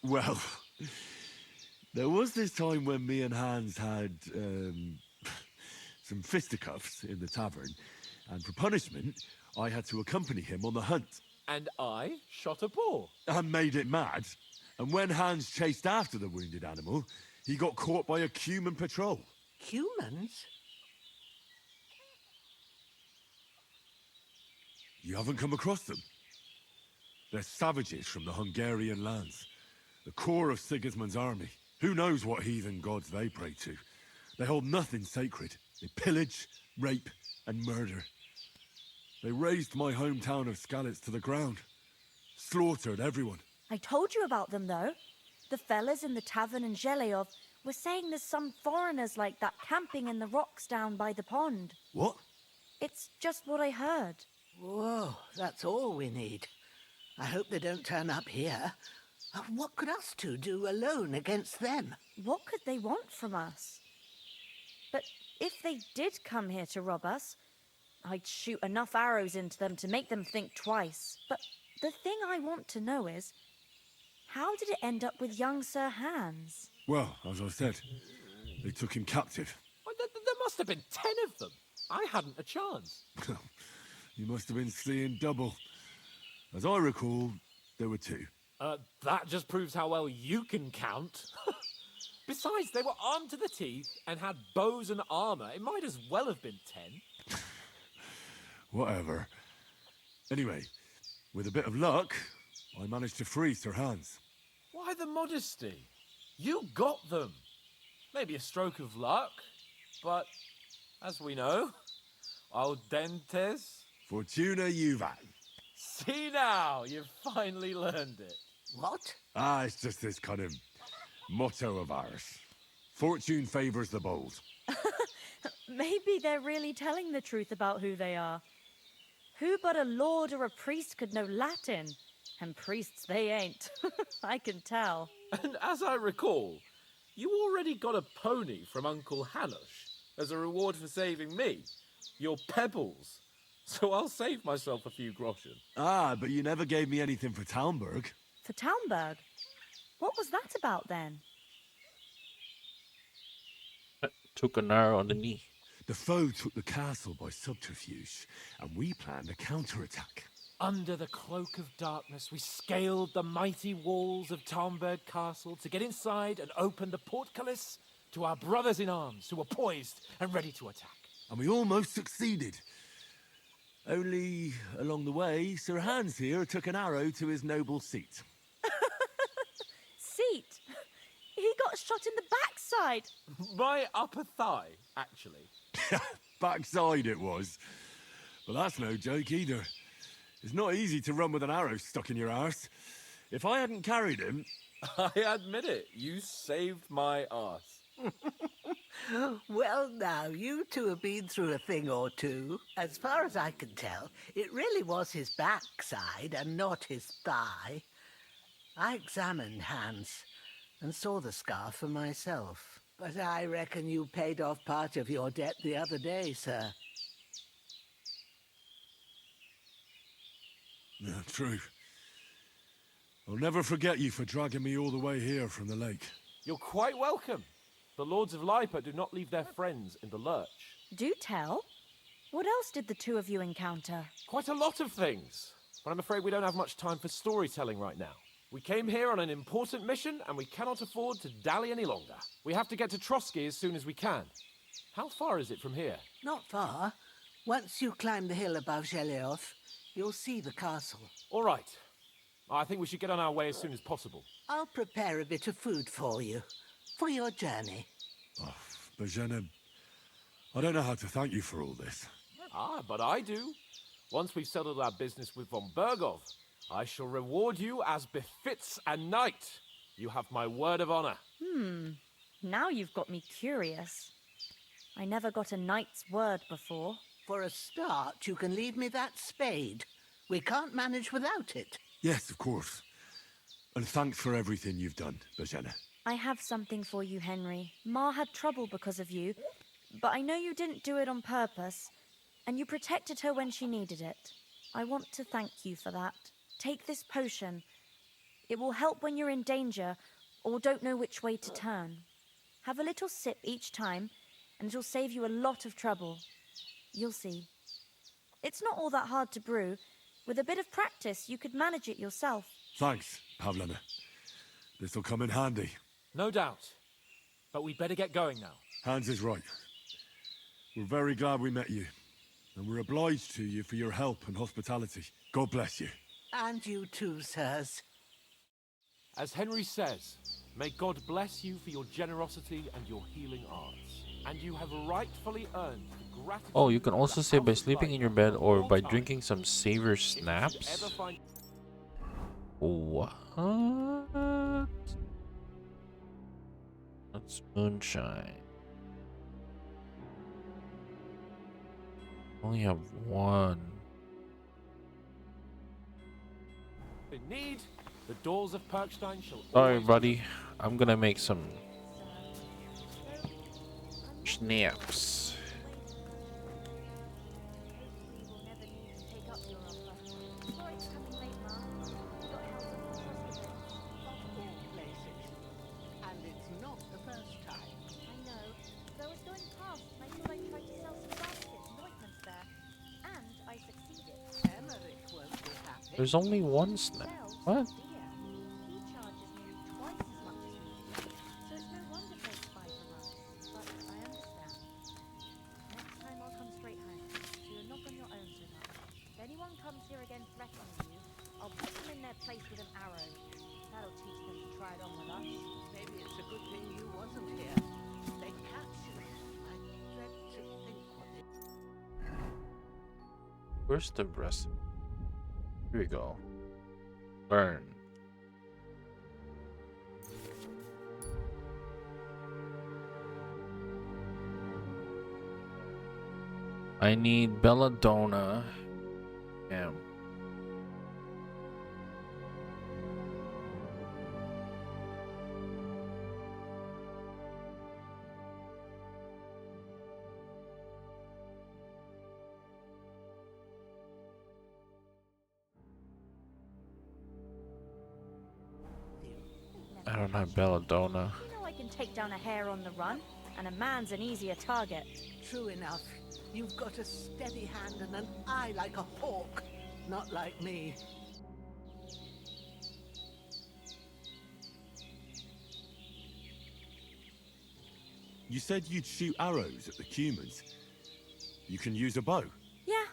Well, there was this time when me and Hans had some fisticuffs in the tavern, and for punishment, I had to accompany him on the hunt. And I shot a boar. And made it mad. And when Hans chased after the wounded animal, he got caught by a human patrol. Humans? You haven't come across them? They're savages from the Hungarian lands. The core of Sigismund's army. Who knows what heathen gods they pray to? They hold nothing sacred. They pillage, rape, and murder. They razed my hometown of Skalitz to the ground. Slaughtered everyone. I told you about them, though. The fellas in the tavern in Zheleov were saying there's some foreigners like that camping in the rocks down by the pond. What? It's just what I heard. Whoa, that's all we need. I hope they don't turn up here. What could us two do alone against them? What could they want from us? But if they did come here to rob us, I'd shoot enough arrows into them to make them think twice. But the thing I want to know is, how did it end up with young Sir Hans? Well, as I said, they took him captive. Well, there must have been 10 of them. I hadn't a chance. You must have been seeing double. As I recall, there were 2. That just proves how well you can count. Besides, they were armed to the teeth and had bows and armor. It might as well have been 10. Whatever. Anyway, with a bit of luck, I managed to free Sir Hans. Why the modesty? You got them. Maybe a stroke of luck, but as we know, al dentes. Fortuna juvat. See now, you've finally learned it. What? It's just this kind of motto of ours. Fortune favors the bold. Maybe they're really telling the truth about who they are. Who but a lord or a priest could know Latin? And priests, they ain't. I can tell. And as I recall, you already got a pony from Uncle Hanush as a reward for saving me. Your pebbles. So I'll save myself a few groschen. Ah, but you never gave me anything for Talmberg. For Talmberg? What was that about then? Took an arrow on the knee. The foe took the castle by subterfuge, and we planned a counterattack. Under the cloak of darkness, we scaled the mighty walls of Talmberg Castle to get inside and open the portcullis to our brothers in arms who were poised and ready to attack. And we almost succeeded. Only, along the way, Sir Hans here took an arrow to his noble seat. Seat? He got shot in the backside. My upper thigh, actually. Backside it was. But that's no joke either. It's not easy to run with an arrow stuck in your arse. If I hadn't carried him... I admit it, you saved my arse. Well, now, you two have been through a thing or two. As far as I can tell, it really was his backside and not his thigh. I examined Hans and saw the scar for myself. But I reckon you paid off part of your debt the other day, sir. Yeah, true. I'll never forget you for dragging me all the way here from the lake. You're quite welcome. The Lords of Lipa do not leave their friends in the lurch. Do tell. What else did the two of you encounter? Quite a lot of things. But I'm afraid we don't have much time for storytelling right now. We came here on an important mission, and we cannot afford to dally any longer. We have to get to Trotsky as soon as we can. How far is it from here? Not far. Once you climb the hill above Zheleov, you'll see the castle. All right. I think we should get on our way as soon as possible. I'll prepare a bit of food for you, for your journey. Oh, Bozhena, I don't know how to thank you for all this. Ah, but I do. Once we've settled our business with von Bergov, I shall reward you as befits a knight. You have my word of honor. Now you've got me curious. I never got a knight's word before. For a start, you can leave me that spade. We can't manage without it. Yes, of course. And thanks for everything you've done, Bozhena. I have something for you, Henry. Ma had trouble because of you, but I know you didn't do it on purpose, and you protected her when she needed it. I want to thank you for that. Take this potion. It will help when you're in danger or don't know which way to turn. Have a little sip each time, and it'll save you a lot of trouble. You'll see. It's not all that hard to brew. With a bit of practice, you could manage it yourself. Thanks, Pavlena. This'll come in handy. No doubt. But we'd better get going now. Hans is right. We're very glad we met you. And we're obliged to you for your help and hospitality. God bless you. And you too, sirs. As Henry says, may God bless you for your generosity and your healing arts. And you have rightfully earned the gratitude. Oh, you can also save by sleeping in your bed or by drinking some savor snaps. What? That's moonshine. Only have one. In need, the doors of Perkstein shall. Sorry, buddy. I'm gonna make some snaps. And it's not the first time. I know. As I was going past, I thought I'd try to sell some baskets and ointments there. And I succeeded. Emmerich won't be happy. There's only one snap. What? He charges nearly twice as much as we do. So it's no wonder they spy from us. But I understand. Next time I'll come straight home. So you're not on your own, sweetheart. If anyone comes here again threatening you, I'll put them in their place with an arrow. That'll teach them to try it on with us. Maybe it's a good thing you wasn't here. They'd catch you. I dread to think what it... Where's the breast? Here we go. Burn. I need belladonna. Damn. I don't have belladonna. You know I can take down a hare on the run, and a man's an easier target. True enough. You've got a steady hand and an eye like a hawk. Not like me. You said you'd shoot arrows at the humans. You can use a bow. Yeah,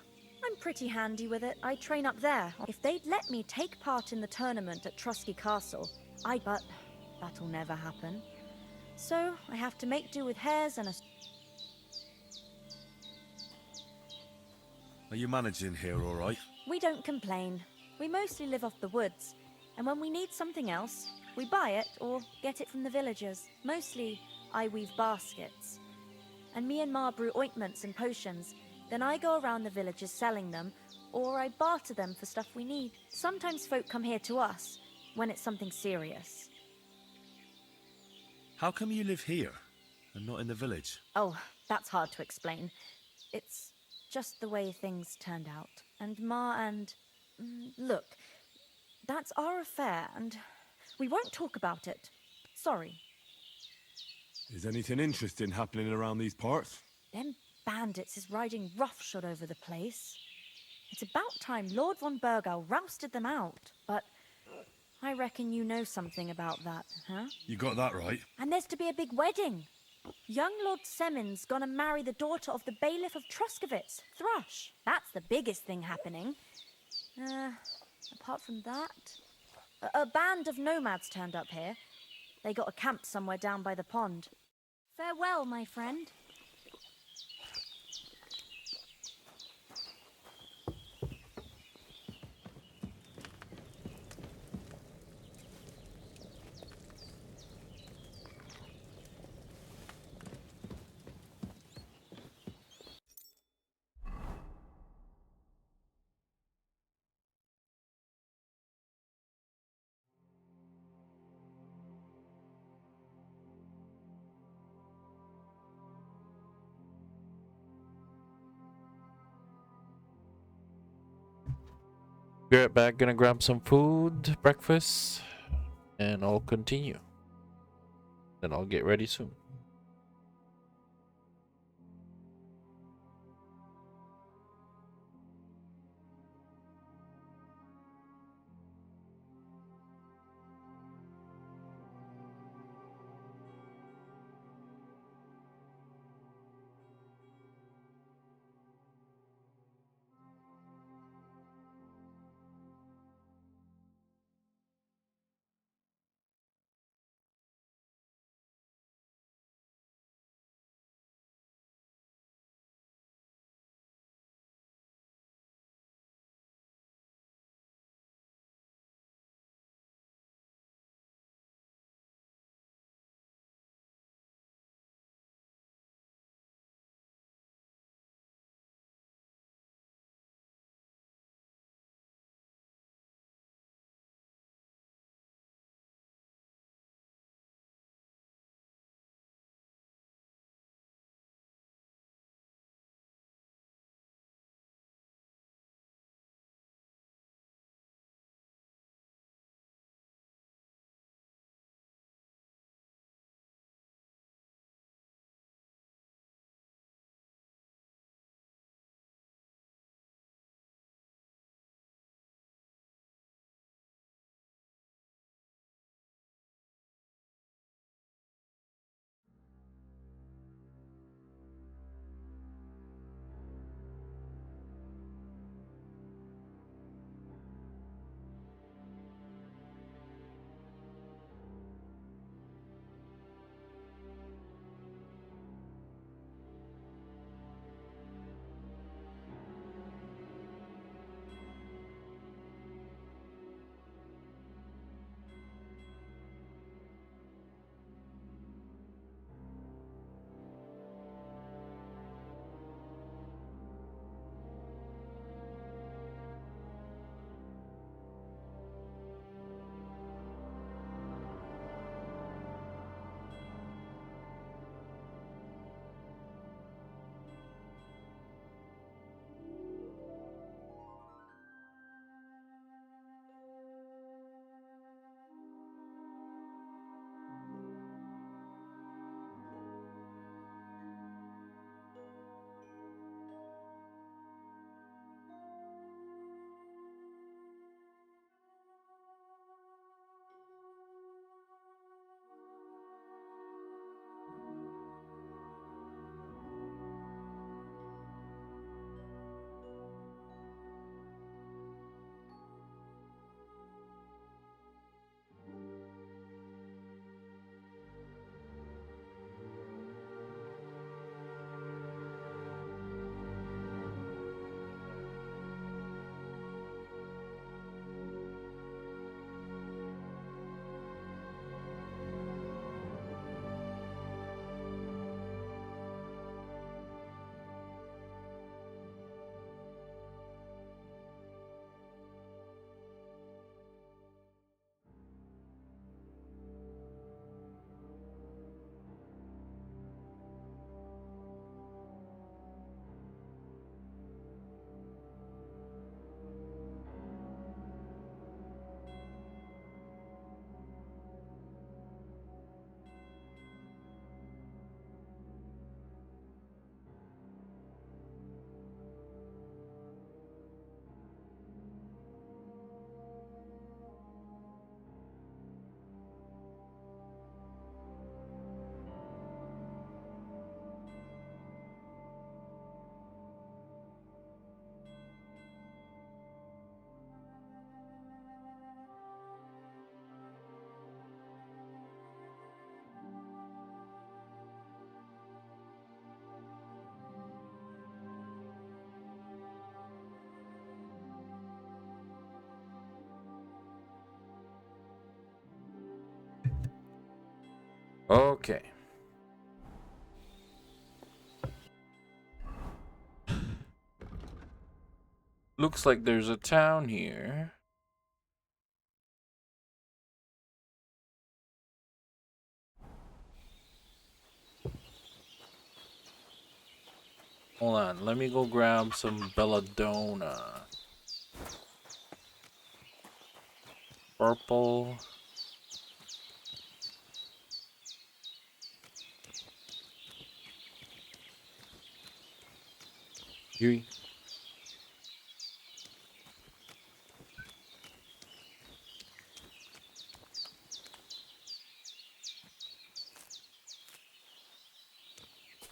I'm pretty handy with it. I train up there. If they'd let me take part in the tournament at Trusky Castle, but that'll never happen. So I have to make do with hares and a... Are you managing here all right? We don't complain. We mostly live off the woods, and when we need something else, we buy it or get it from the villagers. Mostly, I weave baskets. And me and Ma brew ointments and potions. Then I go around the villages selling them, or I barter them for stuff we need. Sometimes folk come here to us, when it's something serious. How come you live here, and not in the village? Oh, that's hard to explain. It's just the way things turned out. And Ma and... Look, that's our affair, and we won't talk about it. Sorry. Is anything interesting happening around these parts? Them bandits is riding roughshod over the place. It's about time Lord von Burgau rousted them out. But I reckon you know something about that, huh? You got that right. And there's to be a big wedding. Young Lord Semon's gonna marry the daughter of the bailiff of Truskovitz, Thrush. That's the biggest thing happening. Apart from that... A band of nomads turned up here. They got a camp somewhere down by the pond. Farewell, my friend. Be right back, gonna grab some food, breakfast, and I'll continue. Then I'll get ready soon. Okay. Looks like there's a town here. Hold on, let me go grab some belladonna. Purple. Yui.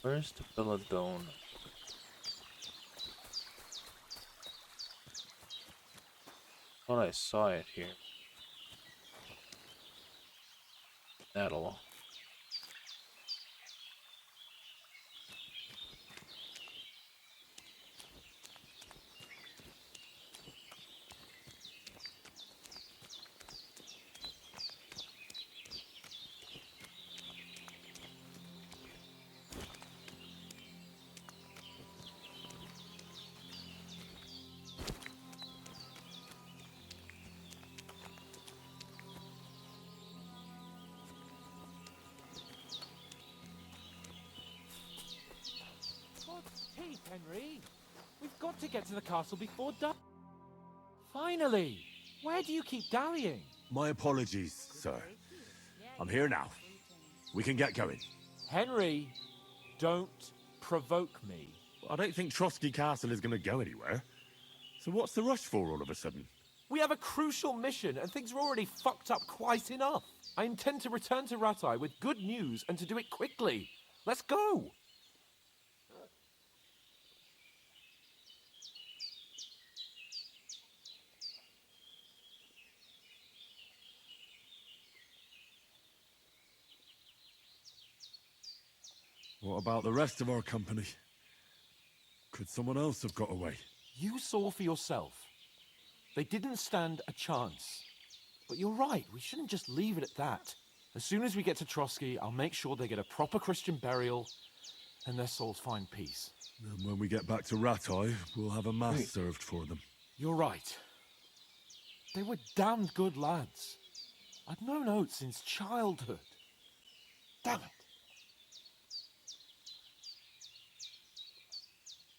Where's the belladonna? Thought I saw it here. That'll. God's teeth, Henry. We've got to get to the castle before dark. Finally! Where do you keep dallying? My apologies, sir. I'm here now. We can get going. Henry, don't provoke me. I don't think Trotsky Castle is going to go anywhere. So what's the rush for all of a sudden? We have a crucial mission, and things are already fucked up quite enough. I intend to return to Rattay with good news and to do it quickly. Let's go! What about the rest of our company? Could someone else have got away? You saw for yourself. They didn't stand a chance. But you're right, we shouldn't just leave it at that. As soon as we get to Trotsky, I'll make sure they get a proper Christian burial and their souls find peace. And when we get back to Rattay, we'll have a mass served for them. You're right. They were damned good lads. I'd known Oates since childhood. Damn it.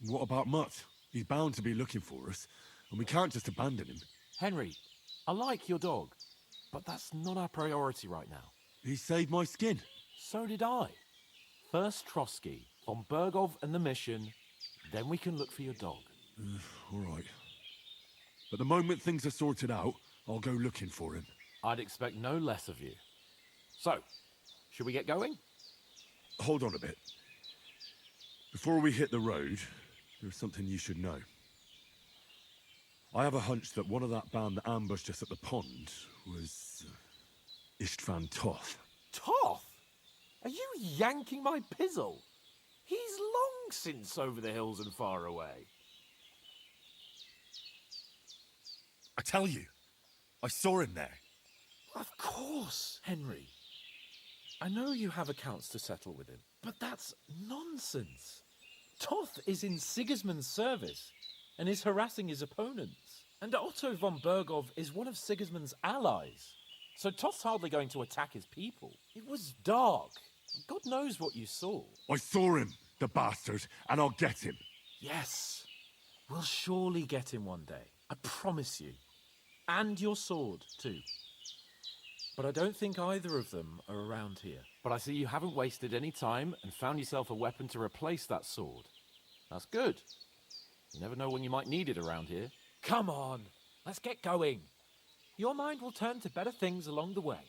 What about Mutt? He's bound to be looking for us, and we can't just abandon him. Henry, I like your dog, but that's not our priority right now. He saved my skin. So did I. First Trotsky, von Bergov and the mission, then we can look for your dog. All right. But the moment things are sorted out, I'll go looking for him. I'd expect no less of you. So, should we get going? Hold on a bit. Before we hit the road, there's something you should know. I have a hunch that one of that band that ambushed us at the pond was Istvan Toth. Toth? Are you yanking my pizzle? He's long since over the hills and far away. I tell you, I saw him there. Of course, Henry. I know you have accounts to settle with him, but that's nonsense. Toth is in Sigismund's service and is harassing his opponents. And Otto von Bergov is one of Sigismund's allies. So Toth's hardly going to attack his people. It was dark. God knows what you saw. I saw him, the bastard, and I'll get him. Yes. We'll surely get him one day. I promise you. And your sword, too. But I don't think either of them are around here. But I see you haven't wasted any time and found yourself a weapon to replace that sword. That's good. You never know when you might need it around here. Come on, let's get going. Your mind will turn to better things along the way.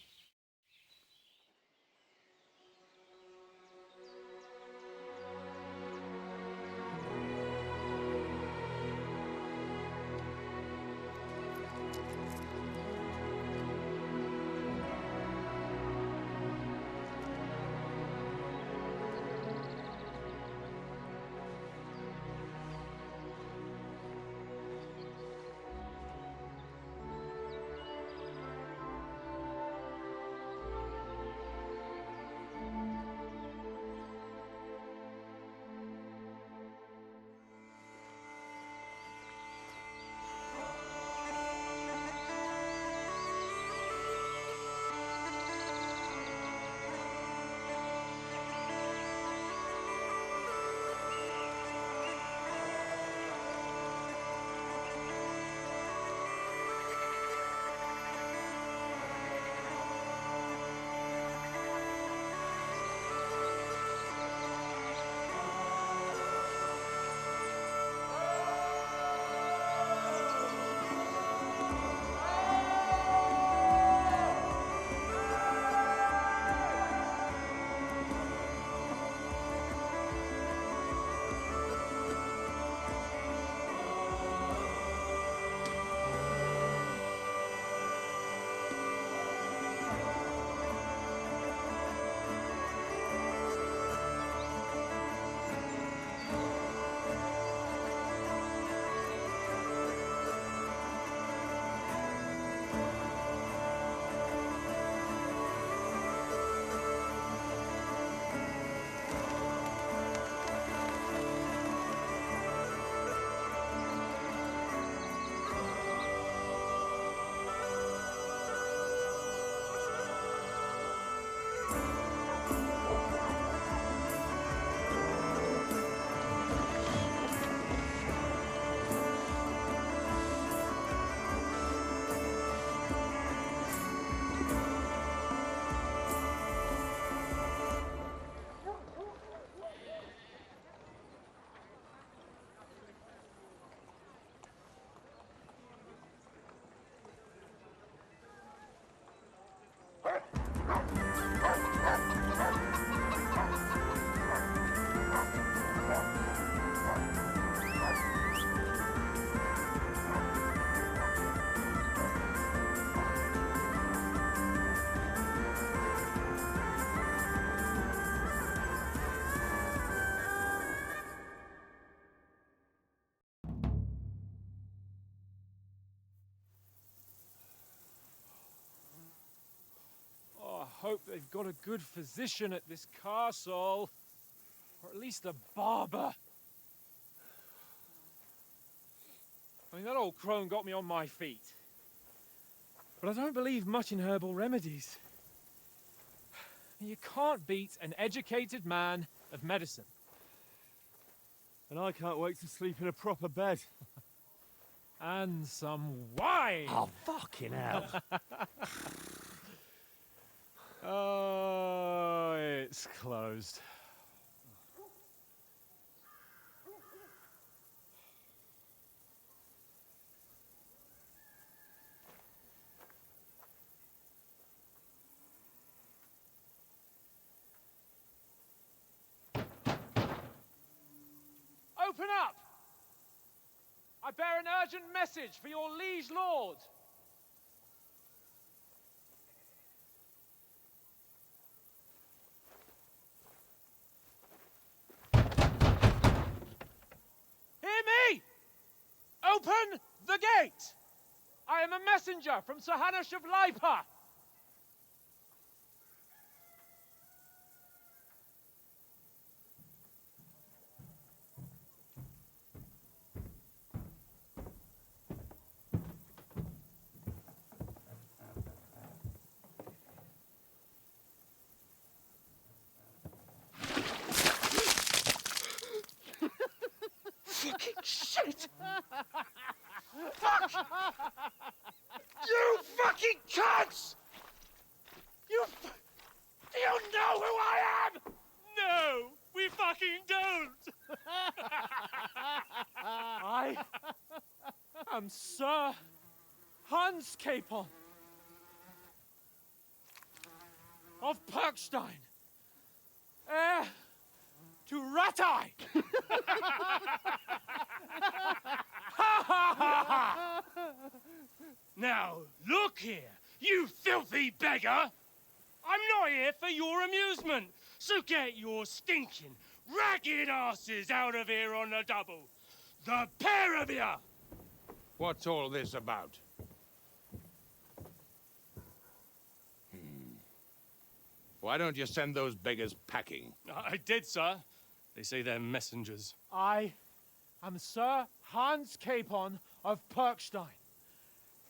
hope they've got a good physician at this castle. Or at least a barber. I mean, that old crone got me on my feet. But I don't believe much in herbal remedies. You can't beat an educated man of medicine. And I can't wait to sleep in a proper bed. And some wine! Oh, fucking hell. Oh, it's closed. Open up! I bear an urgent message for your liege lord. Hear me! Open the gate! I am a messenger from Sir Hanush of Lipa. Fucking shit! Fuck! You fucking cunts! Do you know who I am? No, we fucking don't! I am Sir Hans Capon of Perkstein, heir to Ratai! Now, look here, you filthy beggar! I'm not here for your amusement, so get your stinking, ragged asses out of here on the double. The pair of you! What's all this about? Why don't you send those beggars packing? I did, sir. They say they're messengers. I am Sir Hans Capon of Perkstein.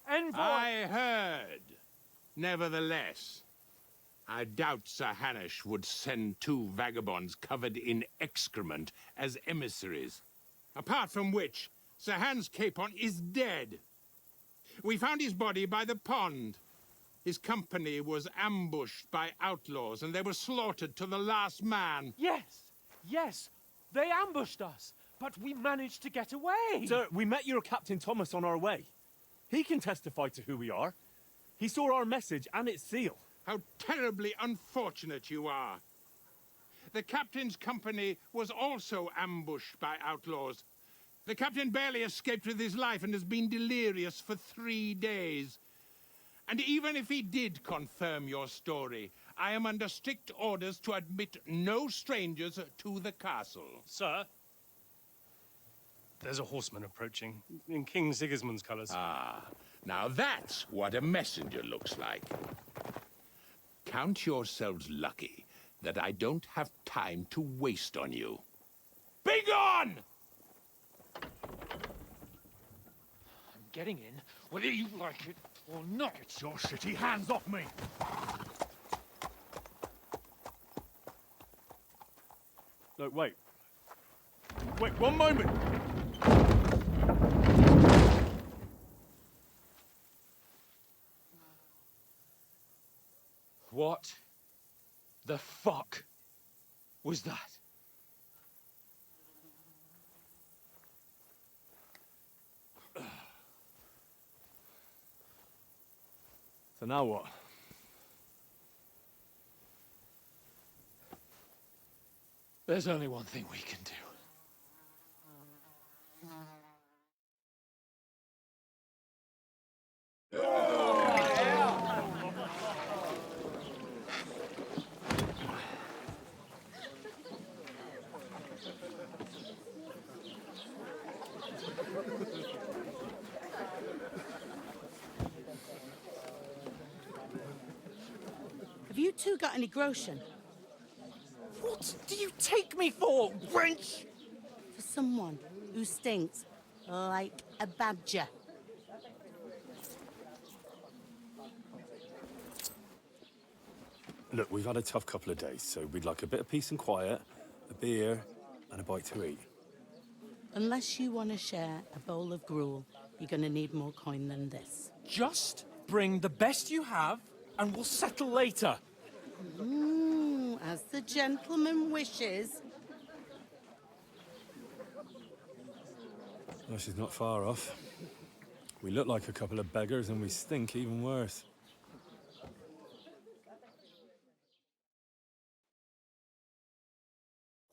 Envoy... I heard. Nevertheless, I doubt Sir Hanush would send two vagabonds covered in excrement as emissaries. Apart from which, Sir Hans Capon is dead. We found his body by the pond. His company was ambushed by outlaws, and they were slaughtered to the last man. Yes, they ambushed us, but we managed to get away. Sir, we met your Captain Thomas on our way. He can testify to who we are. He saw our message and its seal. How terribly unfortunate you are. The captain's company was also ambushed by outlaws. The captain barely escaped with his life and has been delirious for 3 days. And even if he did confirm your story, I am under strict orders to admit no strangers to the castle. Sir, there's a horseman approaching, in King Sigismund's colours. Ah, now that's what a messenger looks like. Count yourselves lucky that I don't have time to waste on you. Be gone! I'm getting in, whether you like it or not. Get your shitty hands off me! No, wait. Wait, one moment! What the fuck was that? So now what? There's only one thing we can do. Have you two got any groschen? What do you take me for, wench? For someone who stinks like a badger. Look, we've had a tough couple of days, so we'd like a bit of peace and quiet, a beer, and a bite to eat. Unless you want to share a bowl of gruel, you're going to need more coin than this. Just bring the best you have, and we'll settle later. As the gentleman wishes. Well, she's not far off. We look like a couple of beggars, and we stink even worse.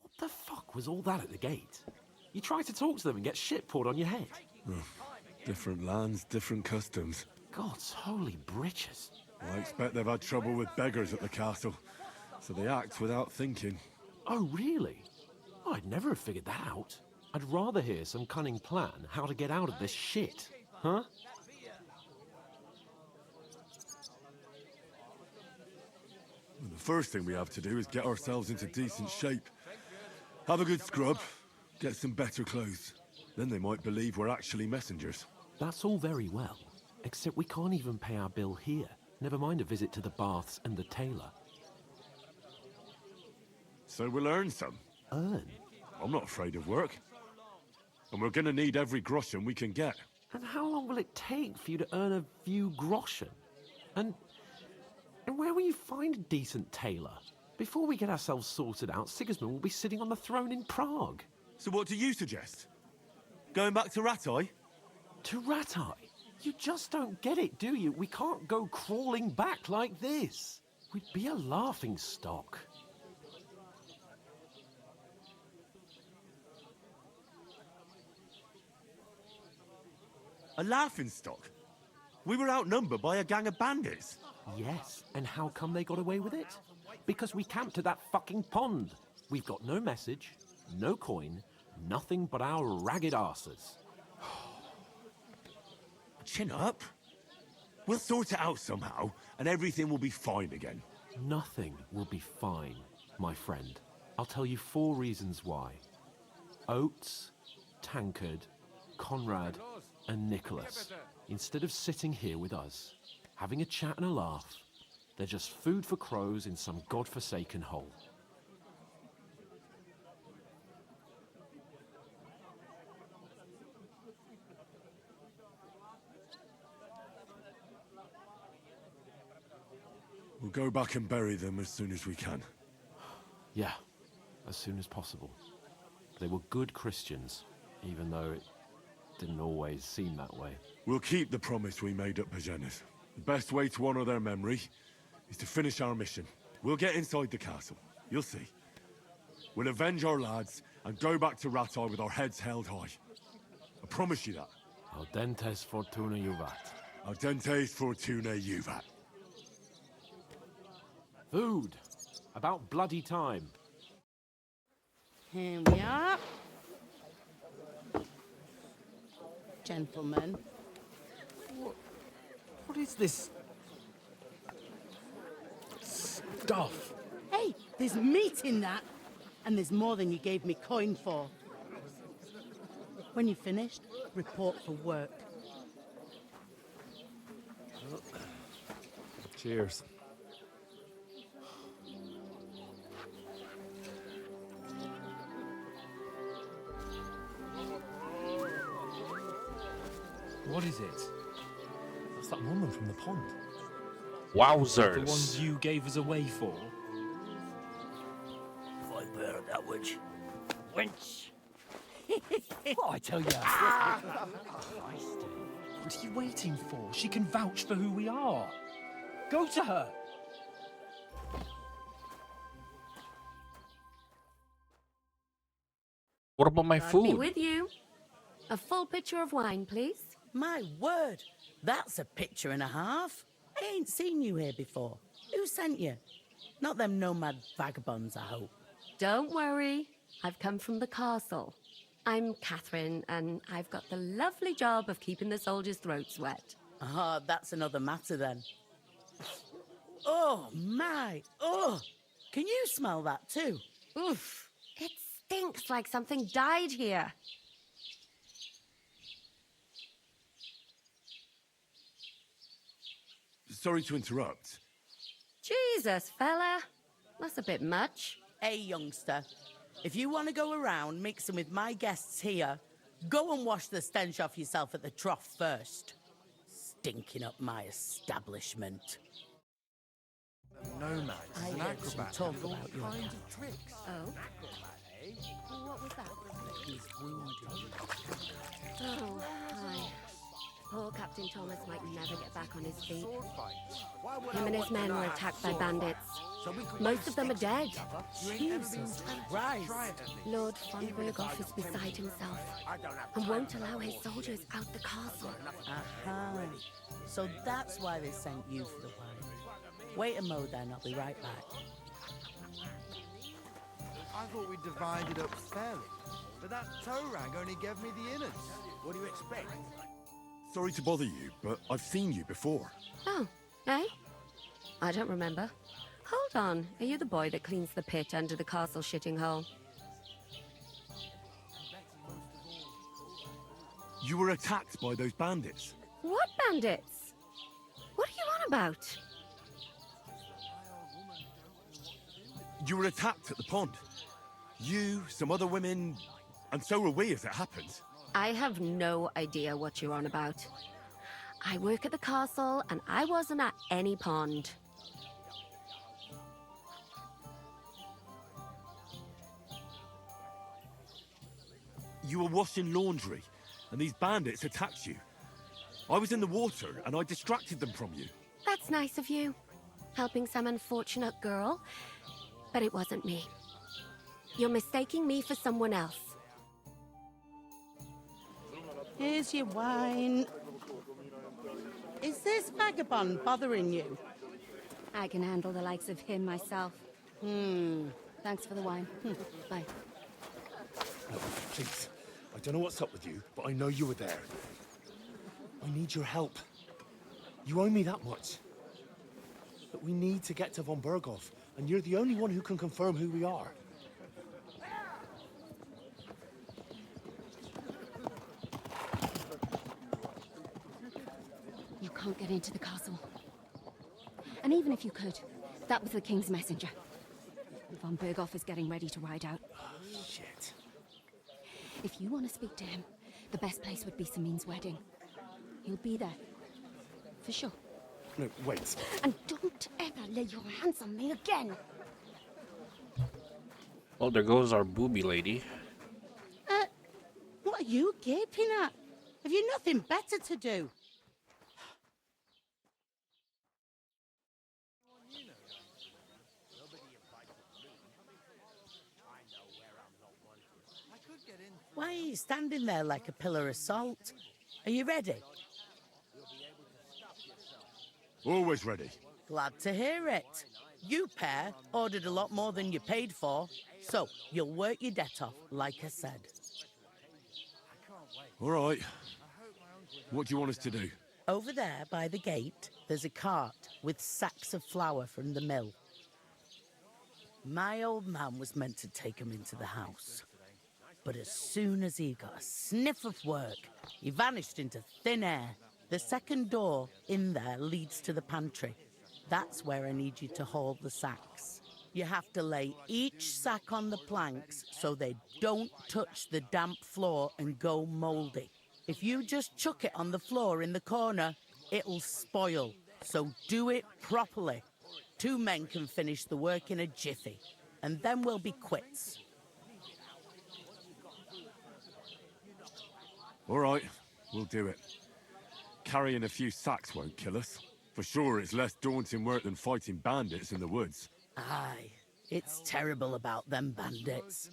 What the fuck was all that at the gate? You try to talk to them and get shit poured on your head. Different lands, different customs. God's holy britches. I expect they've had trouble with beggars at the castle, so they act without thinking. Oh, really? Oh, I'd never have figured that out. I'd rather hear some cunning plan how to get out of this shit, huh? The first thing we have to do is get ourselves into decent shape. Have a good scrub, get some better clothes. Then they might believe we're actually messengers. That's all very well, except we can't even pay our bill here. Never mind a visit to the baths and the tailor. So we'll earn some. Earn? I'm not afraid of work. And we're gonna need every groschen we can get. And how long will it take for you to earn a few groschen? And where will you find a decent tailor? Before we get ourselves sorted out, Sigismund will be sitting on the throne in Prague. So what do you suggest? Going back to Ratai? To Ratai? You just don't get it, do you? We can't go crawling back like this. We'd be a laughing stock. A laughing stock? We were outnumbered by a gang of bandits. Yes, and how come they got away with it? Because we camped at that fucking pond. We've got no message, no coin, nothing but our ragged arses. Chin up. We'll sort it out somehow, and everything will be fine again. Nothing will be fine, my friend. I'll tell you 4 reasons why. Oates, Tankard, Conrad, and Nicholas. Instead of sitting here with us, having a chat and a laugh, they're just food for crows in some godforsaken hole. We'll go back and bury them as soon as we can. Yeah, as soon as possible. They were good Christians, even though it didn't always seem that way. We'll keep the promise we made at Pagenes. The best way to honor their memory is to finish our mission. We'll get inside the castle. You'll see. We'll avenge our lads and go back to Ratai with our heads held high. I promise you that. Audentes fortuna juvat. Audentes fortuna juvat. Food. About bloody time. Here we are. Gentlemen. What is this stuff? Hey, there's meat in that. And there's more than you gave me coin for. When you're finished, report for work. Cheers. What is it? That's that woman from the pond. Wowzers. The ones you gave us away for? I bear that witch. Wench! What I tell you? What are you waiting for? She can vouch for who we are. Go to her. What about my Be food? with you. A full pitcher of wine, please. My word, that's a picture and a half. I ain't seen you here before. Who sent you? Not them nomad vagabonds, I hope. Don't worry. I've come from the castle. I'm Catherine, and I've got the lovely job of keeping the soldiers' throats wet. Ah, that's another matter then. Oh, my. Oh, can you smell that too? Oof. It stinks like something died here. Sorry to interrupt. Jesus, fella. That's a bit much. Hey, youngster. If you want to go around mixing with my guests here, go and wash the stench off yourself at the trough first. Stinking up my establishment. Nomad. I heard some talk about your cat. Oh? What was that? Oh, hi. Poor Captain Thomas might never get back on his feet. Him and his men were attacked by bandits. Most of them are dead. Jesus Christ. Lord von Berghoff is beside himself and won't allow his soldiers out the castle. Aha. So that's why they sent you for the wine. Wait a mo then, I'll be right back. I thought we divided up fairly, but that tow rag only gave me the innards. What do you expect? Sorry to bother you, but I've seen you before. Oh, eh? I don't remember. Hold on, are you the boy that cleans the pit under the castle shitting hole? You were attacked by those bandits. What bandits? What are you on about? You were attacked at the pond. You, some other women, and so were we as it happened. I have no idea what you're on about. I work at the castle, and I wasn't at any pond. You were washing laundry, and these bandits attacked you. I was in the water, and I distracted them from you. That's nice of you. Helping some unfortunate girl. But it wasn't me. You're mistaking me for someone else. Here's your wine. Is this vagabond bothering you? I can handle the likes of him myself. Thanks for the wine. Bye. Please. I don't know what's up with you, but I know you were there. I need your help. You owe me that much. But we need to get to von Berghoff, and you're the only one who can confirm who we are. You can't get into the castle. And even if you could, that was the King's messenger. Von Berghoff is getting ready to ride out. Shit. If you want to speak to him, the best place would be Samin's wedding. He'll be there. For sure. No, wait. And don't ever lay your hands on me again! Well, there goes our booby lady. What are you gaping at? Have you nothing better to do? Why are you standing there like a pillar of salt? Are you ready? Always ready. Glad to hear it. You pair ordered a lot more than you paid for, so you'll work your debt off, like I said. All right. What do you want us to do? Over there by the gate, there's a cart with sacks of flour from the mill. My old man was meant to take them into the house. But as soon as he got a sniff of work, he vanished into thin air. The second door in there leads to the pantry. That's where I need you to haul the sacks. You have to lay each sack on the planks so they don't touch the damp floor and go mouldy. If you just chuck it on the floor in the corner, it'll spoil. So do it properly. 2 men can finish the work in a jiffy, and then we'll be quits. All right, we'll do it. Carrying a few sacks won't kill us. For sure, it's less daunting work than fighting bandits in the woods. Aye, it's terrible about them bandits.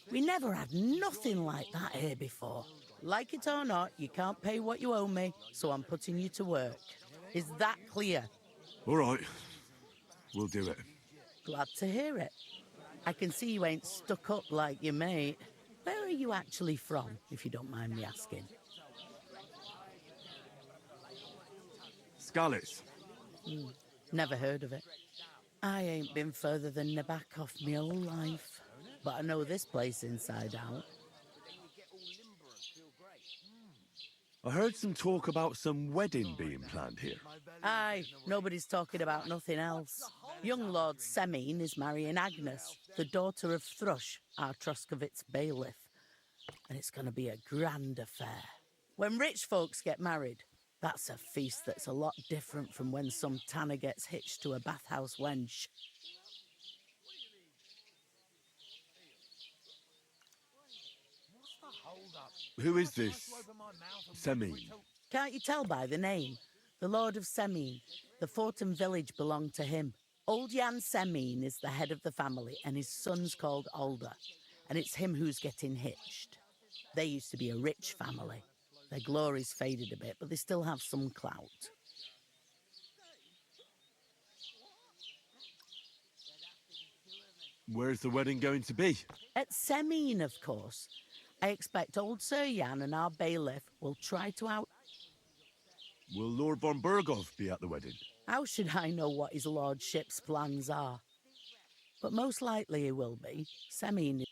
We never had nothing like that here before. Like it or not, you can't pay what you owe me, so I'm putting you to work. Is that clear? All right, we'll do it. Glad to hear it. I can see you ain't stuck up like your mate. Where are you actually from, if you don't mind me asking? Skalitz. Never heard of it. I ain't been further than Nabakov my whole life, but I know this place inside out. I heard some talk about some wedding being planned here. Aye, nobody's talking about nothing else. Young Lord Semine is marrying Agnes, the daughter of Thrush, our Troskovitz bailiff. And it's going to be a grand affair. When rich folks get married, that's a feast that's a lot different from when some tanner gets hitched to a bathhouse wench. Who is this Semine? Can't you tell by the name? The Lord of Semine. The fort and village belong to him. Old Jan Semine is the head of the family, and his son's called Alder. And it's him who's getting hitched. They used to be a rich family. Their glory's faded a bit, but they still have some clout. Where's the wedding going to be? At Semine, of course. I expect old Sir Jan and our bailiff will try to out... Will Lord von Burgov be at the wedding? How should I know what his lordship's plans are? But most likely he will be. Semine...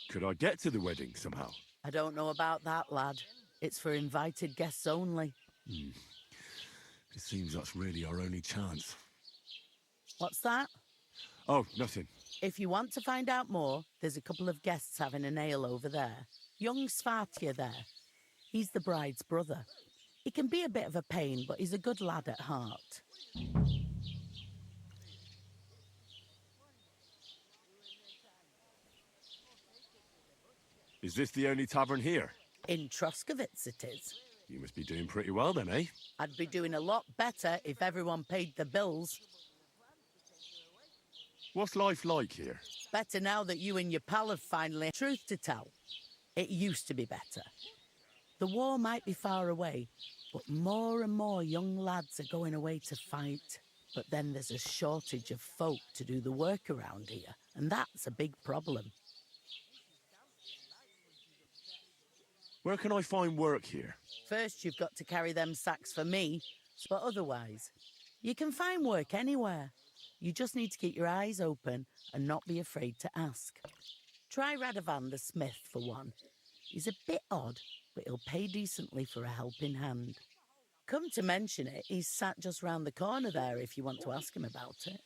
Could I get to the wedding somehow? I don't know about that, lad. It's for invited guests only. It seems that's really our only chance. What's that? Oh, nothing. If you want to find out more, there's a couple of guests having a nail over there. Young Svartje there. He's the bride's brother. He can be a bit of a pain, but he's a good lad at heart. Is this the only tavern here? In Troskovitz it is. You must be doing pretty well then, eh? I'd be doing a lot better if everyone paid the bills. What's life like here? Better now that you and your pal have finally... Truth to tell, it used to be better. The war might be far away, but more and more young lads are going away to fight. But then there's a shortage of folk to do the work around here, and that's a big problem. Where can I find work here? First, you've got to carry them sacks for me, but otherwise, you can find work anywhere. You just need to keep your eyes open and not be afraid to ask. Try Radovan the smith for one. He's a bit odd, but he'll pay decently for a helping hand. Come to mention it, he's sat just round the corner there if you want to ask him about it.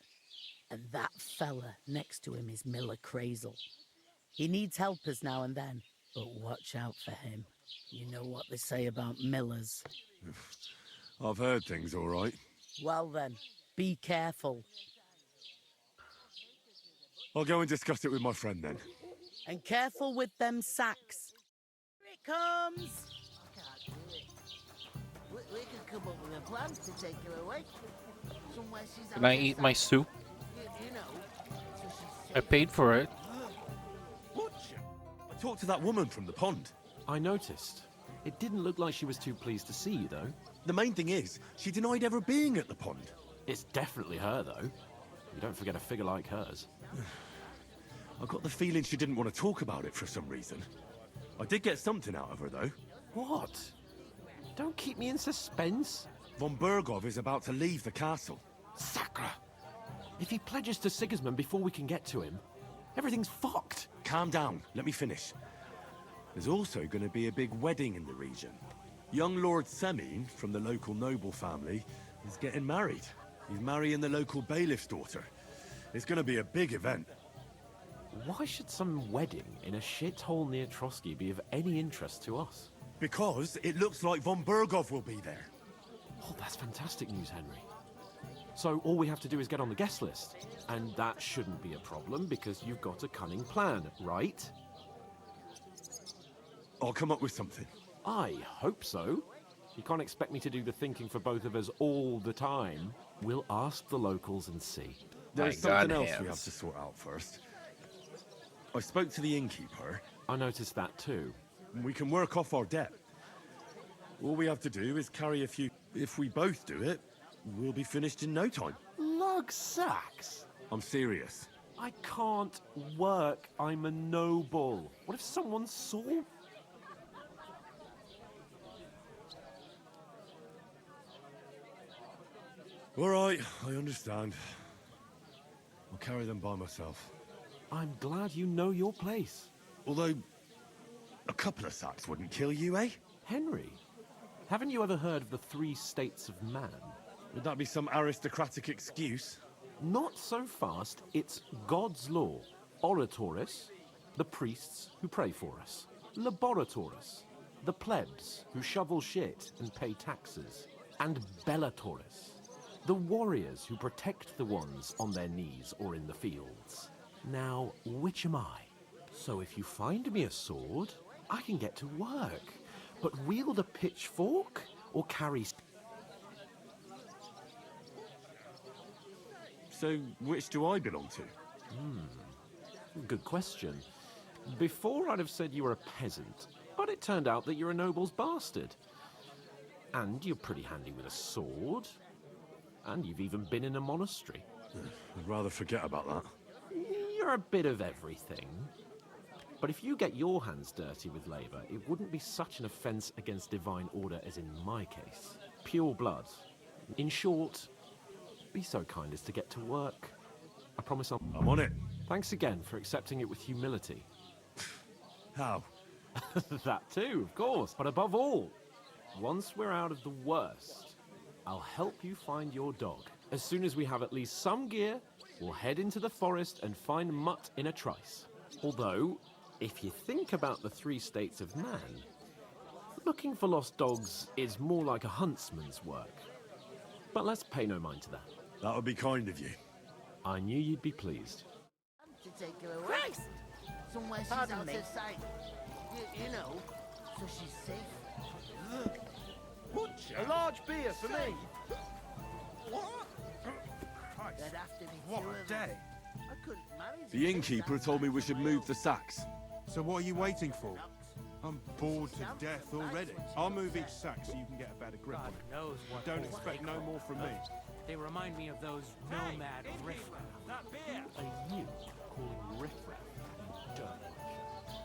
And that fella next to him is Miller Crazel. He needs helpers now and then, but watch out for him. You know what they say about Millers. I've heard things all right. Well then, be careful. I'll go and discuss it with my friend then. And careful with them sacks. Here it comes! We could come up with a plan to take her away. Somewhere she's Can I eat my soup? You know, so she's I paid for it. I talked to that woman from the pond. I noticed. It didn't look like she was too pleased to see you, though. The main thing is, she denied ever being at the pond. It's definitely her, though. You don't forget a figure like hers. I got the feeling she didn't want to talk about it for some reason. I did get something out of her, though. What? Don't keep me in suspense. Von Burgov is about to leave the castle. Sacra! If he pledges to Sigismund before we can get to him, everything's fucked. Calm down. Let me finish. There's also going to be a big wedding in the region. Young Lord Semine, from the local noble family, is getting married. He's marrying the local bailiff's daughter. It's going to be a big event. Why should some wedding in a shithole near Trotsky be of any interest to us? Because it looks like von Burgov will be there. Oh, that's fantastic news, Henry. So all we have to do is get on the guest list. And that shouldn't be a problem because you've got a cunning plan, right? I'll come up with something. I hope so. You can't expect me to do the thinking for both of us all the time. We'll ask the locals and see. There's something else we have to sort out first. I spoke to the innkeeper. I noticed that too. We can work off our debt. All we have to do is carry a few... If we both do it, we'll be finished in no time. Lug sacks? I'm serious. I can't work. I'm a noble. What if someone saw? All right, I understand. I'll carry them by myself. I'm glad you know your place. Although, a couple of sacks wouldn't kill you, eh? Henry, haven't you ever heard of the 3 states of man? Would that be some aristocratic excuse? Not so fast. It's God's law. Oratoris, the priests who pray for us. Laboratoris, the plebs who shovel shit and pay taxes. And Bellatoris, the warriors who protect the ones on their knees or in the fields. Now, which am I? So if you find me a sword, I can get to work. But wield a pitchfork or carry... So, which do I belong to? Good question. Before I'd have said you were a peasant, but it turned out that you're a noble's bastard. And you're pretty handy with a sword. And you've even been in a monastery. I'd rather forget about that. You're a bit of everything. But if you get your hands dirty with labor, it wouldn't be such an offense against divine order as in my case. Pure blood. In short, be so kind as to get to work. I promise I'm on it. Thanks again for accepting it with humility. How? That too, of course. But above all, once we're out of the worst, I'll help you find your dog. As soon as we have at least some gear, we'll head into the forest and find Mutt in a trice. Although, if you think about the 3 states of man, looking for lost dogs is more like a huntsman's work. But let's pay no mind to that. That would be kind of you. I knew you'd be pleased. To take her away. Christ! Somewhere she's out of sight. You know, so she's safe. A large beer for me. What? They'd have to be What two a of them. day. I couldn't manage The innkeeper told me we should move the sacks. So what are you waiting for? I'm bored to death already. I'll move each sack so you can get a better grip on God it. knows what. Don't expect no more from me. They remind me of those nomad riffraff. Not beer! Are you calling riffraff dirt?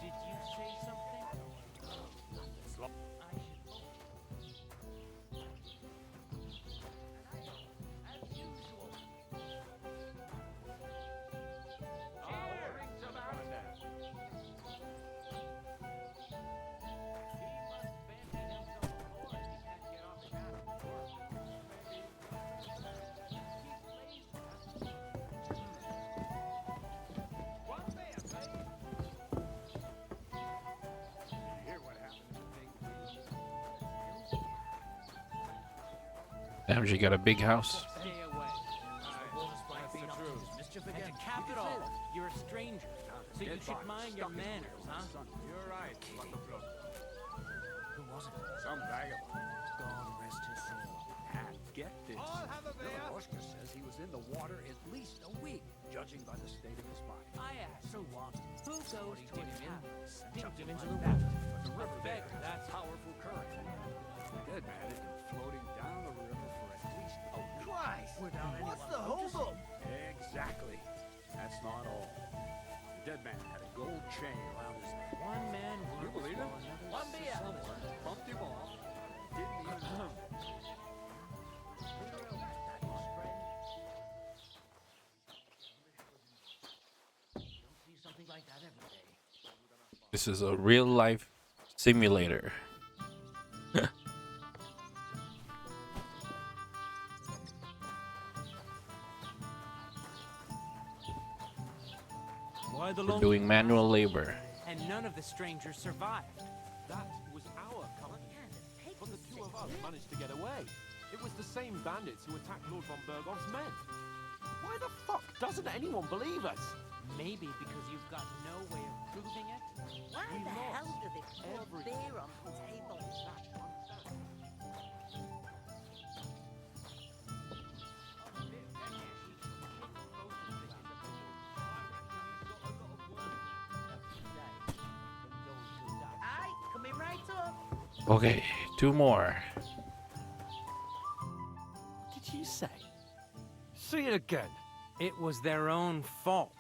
Did you say something? Damn, she got a big house. Stay away. And to cap it all, you're a stranger, so you should mind your manners, huh? You're right. Who was it? Some vagabond. God rest his soul. And get this. I'll have a beer. Oscar says he was in the water at least a week, judging by the state of his body. I asked. So what? Who goes to Dip his him in, house? chucked him into like the that. water. The A river beggar, there that's has powerful current. The dead man had been floating down the river for at least a week. Christ! Without What's anyone the holdup? Exactly. That's not all. The dead man had a gold chain around his neck. One man You works believe for it? another. One beer. Someone bumped him off. Didn't even know. Something like that every day. This is a real life simulator. Why the We're long doing manual labor. and none of the strangers survived. That was our company. But the 2 of us managed to get away. It was the same bandits who attacked Lord von Bergov's men. Why the fuck doesn't anyone believe us? Maybe because you've got no way of proving it. Why We the lost hell do they pour everything. beer on the table? Aye, coming right up. Okay, 2 more. Did you say? Say it again. It was their own fault.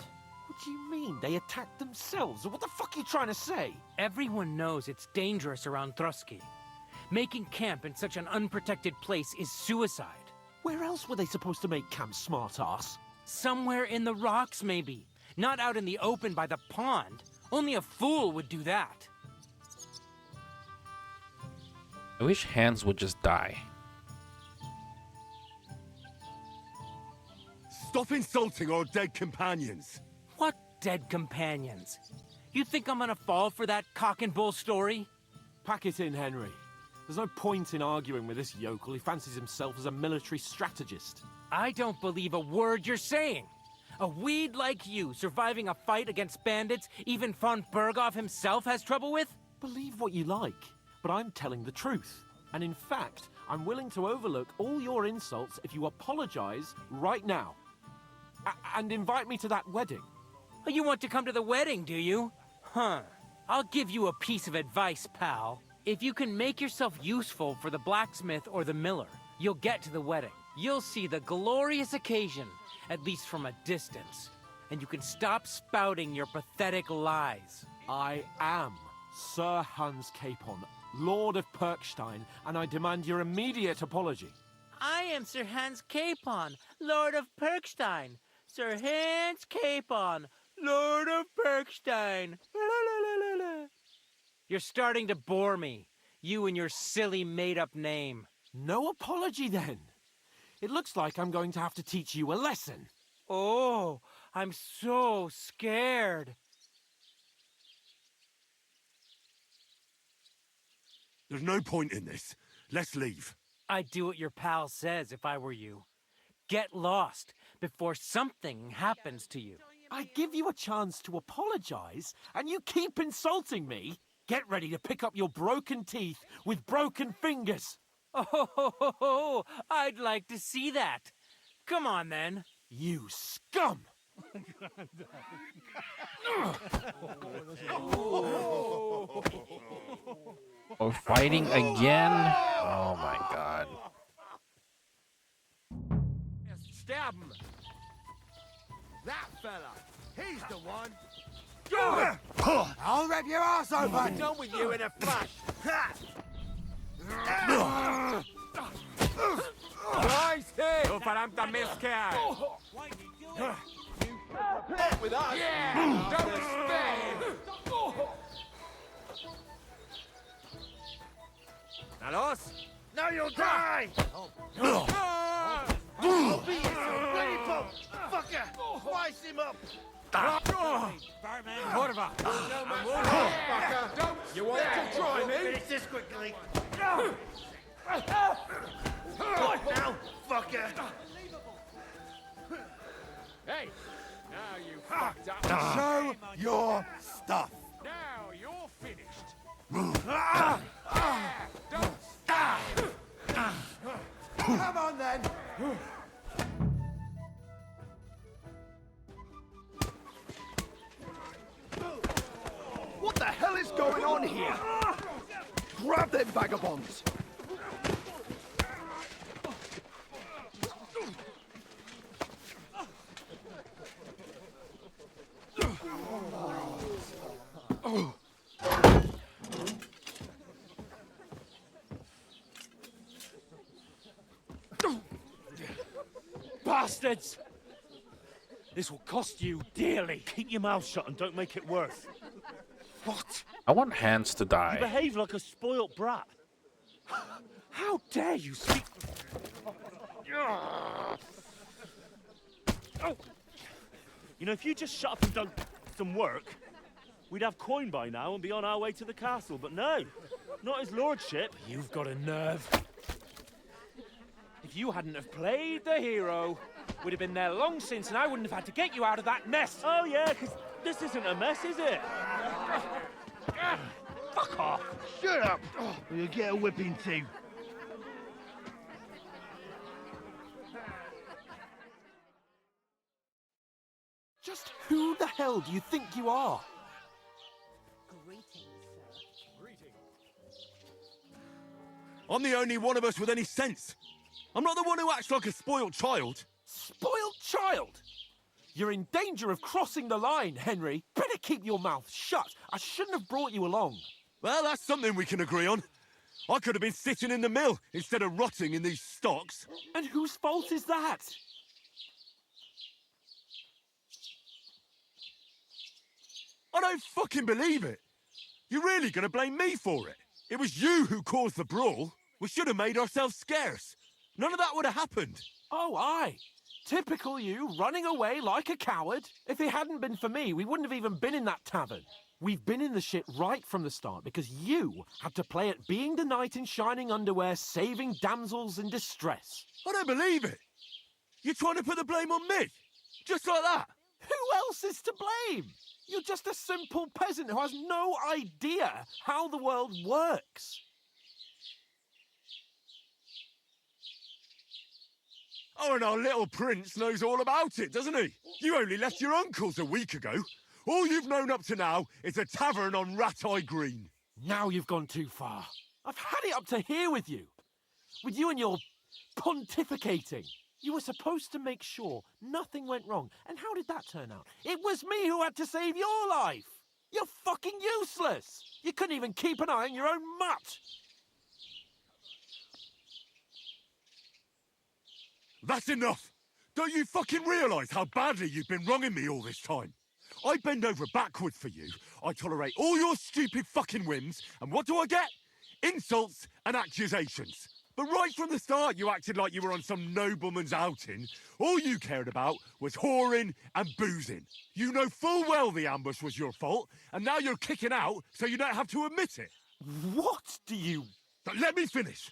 What do you mean? They attacked themselves? What the fuck are you trying to say? Everyone knows it's dangerous around Trotsky. Making camp in such an unprotected place is suicide. Where else were they supposed to make camp, smart-ass? Somewhere in the rocks, maybe. Not out in the open by the pond. Only a fool would do that. I wish Hans would just die. Stop insulting our dead companions. What dead companions? You think I'm gonna fall for that cock and bull story? Pack it in, Henry. There's no point in arguing with this yokel. He fancies himself as a military strategist. I don't believe a word you're saying. A weed like you surviving a fight against bandits even von Berghoff himself has trouble with? Believe what you like, but I'm telling the truth. And in fact, I'm willing to overlook all your insults if you apologize right now. And invite me to that wedding. Oh, you want to come to the wedding, do you? Huh. I'll give you a piece of advice, pal. If you can make yourself useful for the blacksmith or the miller, you'll get to the wedding. You'll see the glorious occasion, at least from a distance. And you can stop spouting your pathetic lies. I am Sir Hans Capon, Lord of Perkstein, and I demand your immediate apology. I am Sir Hans Capon, Lord of Perkstein. Sir Hans Capon, Lord of Perkstein. You're starting to bore me. You and your silly made-up name. No apology, then. It looks like I'm going to have to teach you a lesson. Oh, I'm so scared. There's no point in this. Let's leave. I'd do what your pal says if I were you. Get lost before something happens to you. I give you a chance to apologize, and you keep insulting me? Get ready to pick up your broken teeth with broken fingers. Oh, I'd like to see that. Come on, then. You scum! Oh, fighting again? Oh my god. Stab him. That fella. He's the one. I'll rip your ass open. I'm done with you in a flash. Nice hit. No faranta mescal. With us. Yeah. Don't expect. Nalos? Now you'll die. I'll beat you, bloody punk. Fucker. Slice him up. Corva. Don't you want to try me? Finish this quickly. Now, fucker. Hey, now you fucked up. Show your stuff. Now you're finished. Come on then. What the hell is going on here? Grab them vagabonds! Bastards! This will cost you dearly. Keep your mouth shut and don't make it worse. What? I want Hans to You die. behave like a spoilt brat. How dare you speak... Oh. You know, if you just shut up and done some work, we'd have coin by now and be on our way to the castle. But no, not his lordship. You've got a nerve. If you hadn't have played the hero, we'd have been there long since, and I wouldn't have had to get you out of that mess. Oh yeah, because this isn't a mess, is it? Fuck off! Shut up! Or you'll get a whipping too. Just who the hell do you think you are? I'm the only one of us with any sense. I'm not the one who acts like a spoiled child. Spoiled child? You're in danger of crossing the line, Henry. Better keep your mouth shut. I shouldn't have brought you along. Well, that's something we can agree on. I could have been sitting in the mill instead of rotting in these stocks. And whose fault is that? I don't fucking believe it. You're really gonna blame me for it? It was you who caused the brawl. We should have made ourselves scarce. None of that would have happened. Oh, aye. Typical you, running away like a coward. If it hadn't been for me, we wouldn't have even been in that tavern. We've been in the shit right from the start because you had to play at being the knight in shining underwear, saving damsels in distress. I don't believe it. You're trying to put the blame on me? Just like that? Who else is to blame? You're just a simple peasant who has no idea how the world works. Oh, and our little prince knows all about it, doesn't he? You only left your uncle's a week ago. All you've known up to now is a tavern on Rat-Eye Green. Now you've gone too far. I've had it up to here with you. With you and your pontificating. You were supposed to make sure nothing went wrong. And how did that turn out? It was me who had to save your life. You're fucking useless. You couldn't even keep an eye on your own mutt. That's enough. Don't you fucking realise how badly you've been wronging me all this time? I bend over backwards for you. I tolerate all your stupid fucking whims. And what do I get? Insults and accusations. But right from the start, you acted like you were on some nobleman's outing. All you cared about was whoring and boozing. You know full well the ambush was your fault, and now you're kicking out so you don't have to admit it. What do you... But let me finish.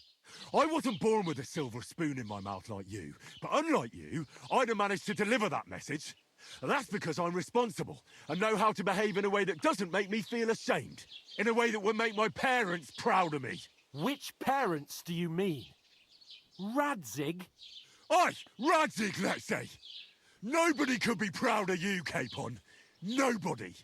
I wasn't born with a silver spoon in my mouth like you, but unlike you, I'd have managed to deliver that message. That's because I'm responsible and know how to behave in a way that doesn't make me feel ashamed, in a way that would make my parents proud of me. Which parents do you mean? Radzig? Aye, Radzig, let's say. Nobody could be proud of you, Capon. Nobody.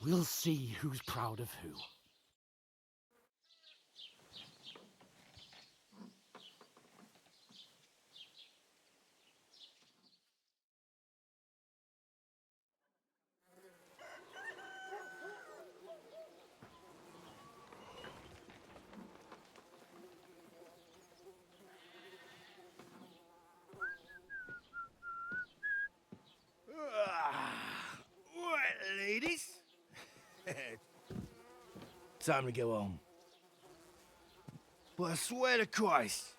We'll see who's proud of who. Right, ladies. Time to go home. But I swear to Christ,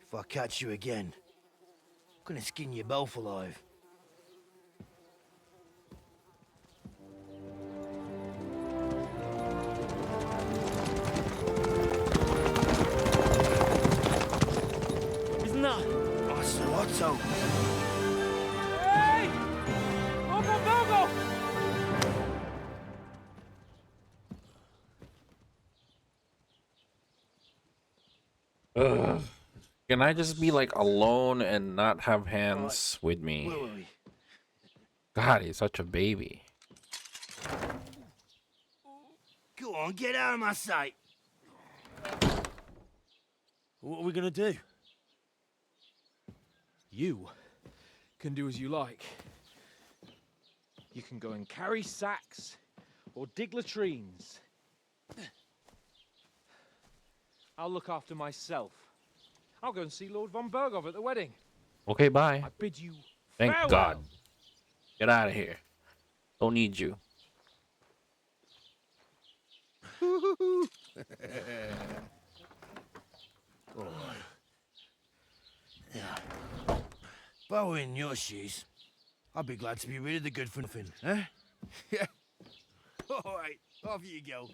if I catch you again, I'm gonna skin you both alive. Isn't that? Otto. Hey! Go! Ugh. Can I just be like alone and not have hands with me? Where were we? God, he's such a baby. Go on, get out of my sight. What are we gonna do? You can do as you like. You can go and carry sacks or dig latrines. I'll look after myself. I'll go and see Lord von Berghoff at the wedding. Okay, bye. I bid you Thank farewell. God. Get out of here. Don't need you. If I were in your shoes, I'd be glad to be rid of the good for nothing, eh? Yeah. All right, off you go.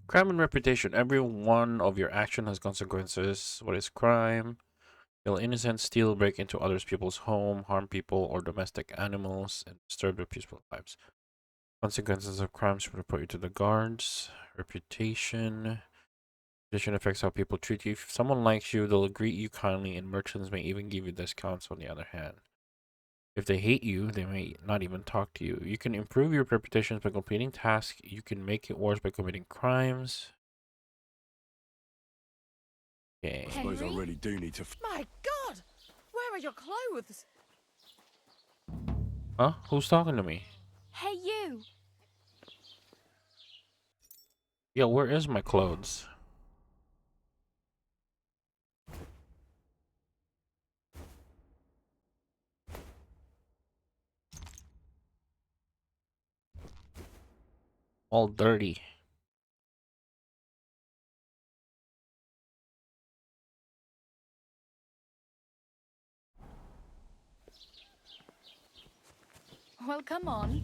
Crime and reputation. Every one of your action has consequences. What is crime? Kill innocent, steal, break into others people's home, harm people or domestic animals, and disturb their peaceful lives. Consequences of crimes report you to the guards. Reputation. Reputation affects how people treat you. If someone likes you, they'll greet you kindly, and merchants may even give you discounts on the other hand. If they hate you, they may not even talk to you. You can improve your reputations by completing tasks. You can make it worse by committing crimes. Okay. I suppose I really do need to... My God! Where are your clothes? Huh? Who's talking to me? Hey, you! Yo, where is my clothes? All dirty. Well, come on.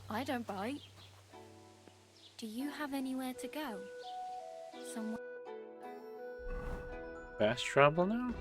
I don't bite. Do you have anywhere to go? Somewhere? Fast travel now?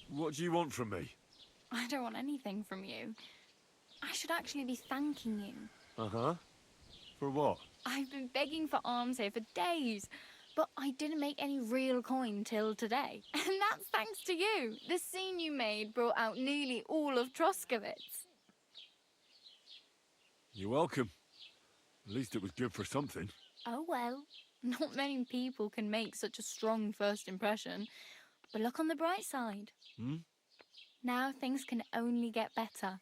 What do you want from me? I don't want anything from you. I should actually be thanking you. Uh-huh. For what? I've been begging for alms here for days, but I didn't make any real coin till today. And that's thanks to you. The scene you made brought out nearly all of Troskowitz. You're welcome. At least it was good for something. Oh well, not many people can make such a strong first impression. But look on the bright side. Hmm? Now things can only get better.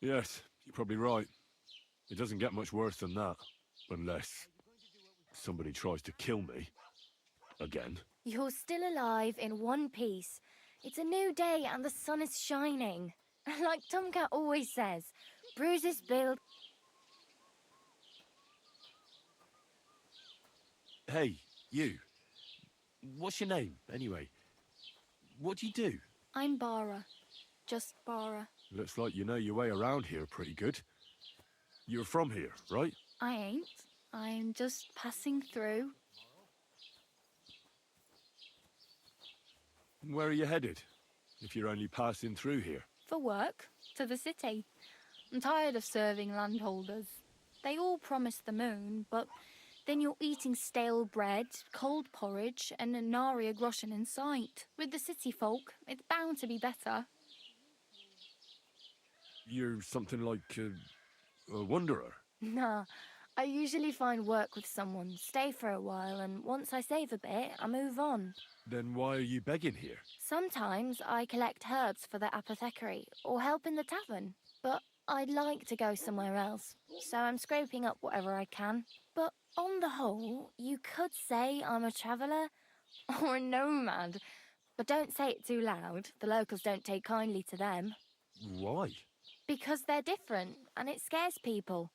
Yes, you're probably right. It doesn't get much worse than that. Unless somebody tries to kill me. Again. You're still alive in one piece. It's a new day and the sun is shining. Like Tomcat always says, bruises build... Hey, you. What's your name, anyway? What do you do? I'm Bara. Just Bara. Looks like you know your way around here pretty good. You're from here, right? I ain't. I'm just passing through. Where are you headed? If you're only passing through here. For work. To the city. I'm tired of serving landholders. They all promise the moon, but then you're eating stale bread, cold porridge, and a nary a groschen in sight. With the city folk, it's bound to be better. You're something like a wanderer. Nah, I usually find work with someone, stay for a while, and once I save a bit, I move on. Then why are you begging here? Sometimes I collect herbs for the apothecary, or help in the tavern. But I'd like to go somewhere else, so I'm scraping up whatever I can. But on the whole, you could say I'm a traveller, or a nomad. But don't say it too loud, the locals don't take kindly to them. Why? Because they're different, and it scares people.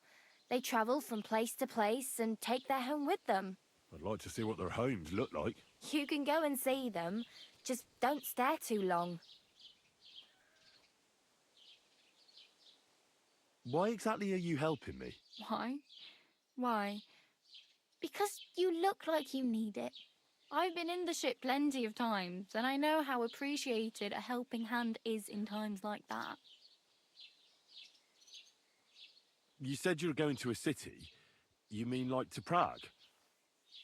They travel from place to place and take their home with them. I'd like to see what their homes look like. You can go and see them, just don't stare too long. Why exactly are you helping me? Why? Why? Because you look like you need it. I've been in the ship plenty of times, and I know how appreciated a helping hand is in times like that. You said you were going to a city. You mean like to Prague?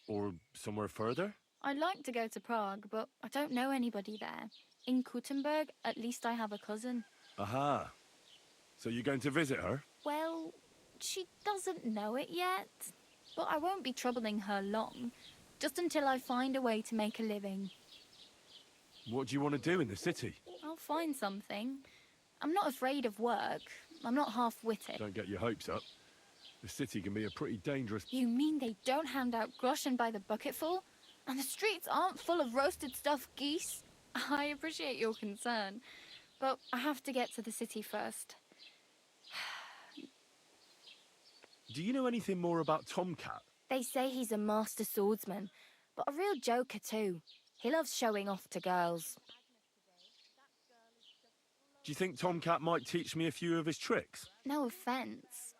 Or somewhere further? I'd like to go to Prague, but I don't know anybody there. In Kuttenberg, at least I have a cousin. Aha. So you're going to visit her? Well, she doesn't know it yet. But I won't be troubling her long. Just until I find a way to make a living. What do you want to do in the city? I'll find something. I'm not afraid of work. I'm not half-witted. Don't get your hopes up. The city can be a pretty dangerous... You mean they don't hand out groschen by the bucketful? And the streets aren't full of roasted stuffed geese? I appreciate your concern, but I have to get to the city first. Do you know anything more about Tomcat? They say he's a master swordsman, but a real joker too. He loves showing off to girls. Do you think Tomcat might teach me a few of his tricks? No offence,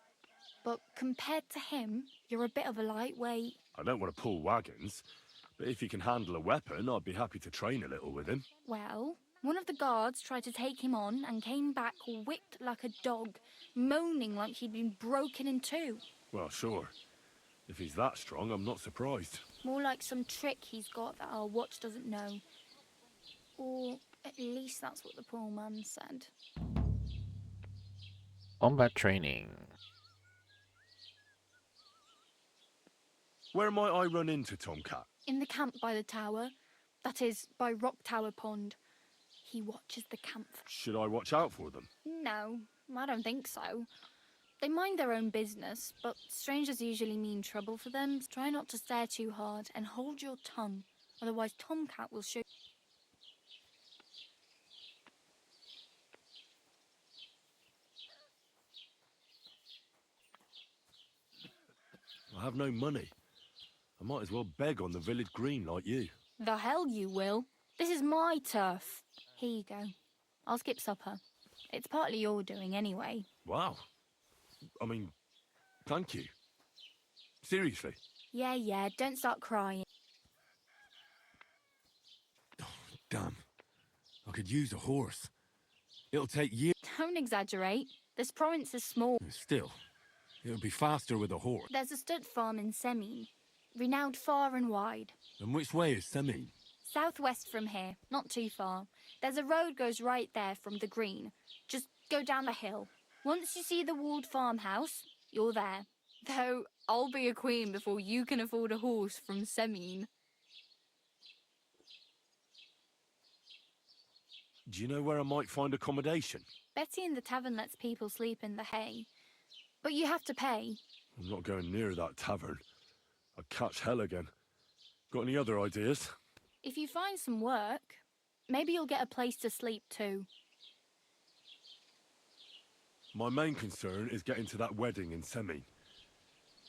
but compared to him, you're a bit of a lightweight. I don't want to pull wagons, but if he can handle a weapon, I'd be happy to train a little with him. Well, one of the guards tried to take him on and came back whipped like a dog, moaning like he'd been broken in two. Well, sure. If he's that strong, I'm not surprised. More like some trick he's got that our watch doesn't know. Or at least that's what the poor man said. Combat training. Where might I run into Tomcat? In the camp by the tower. That is, by Rock Tower Pond. He watches the camp. Should I watch out for them? No, I don't think so. They mind their own business, but strangers usually mean trouble for them. Try not to stare too hard and hold your tongue. Otherwise Tomcat will shoot. I have no money. I might as well beg on the village green like you. The hell you will. This is my turf. Here you go. I'll skip supper. It's partly your doing anyway. Wow. I mean, thank you. Seriously. Yeah, don't start crying. Damn. I could use a horse. It'll take years. Don't exaggerate. This province is small. Still, it'll be faster with a horse. There's a stud farm in Semine, renowned far and wide. And which way is Semine? Southwest from here, not too far. There's a road goes right there from the green. Just go down the hill. Once you see the walled farmhouse, you're there. Though I'll be a queen before you can afford a horse from Semine. Do you know where I might find accommodation? Betty in the tavern lets people sleep in the hay. But you have to pay. I'm not going near that tavern. I'd catch hell again. Got any other ideas? If you find some work, maybe you'll get a place to sleep too. My main concern is getting to that wedding in Semine.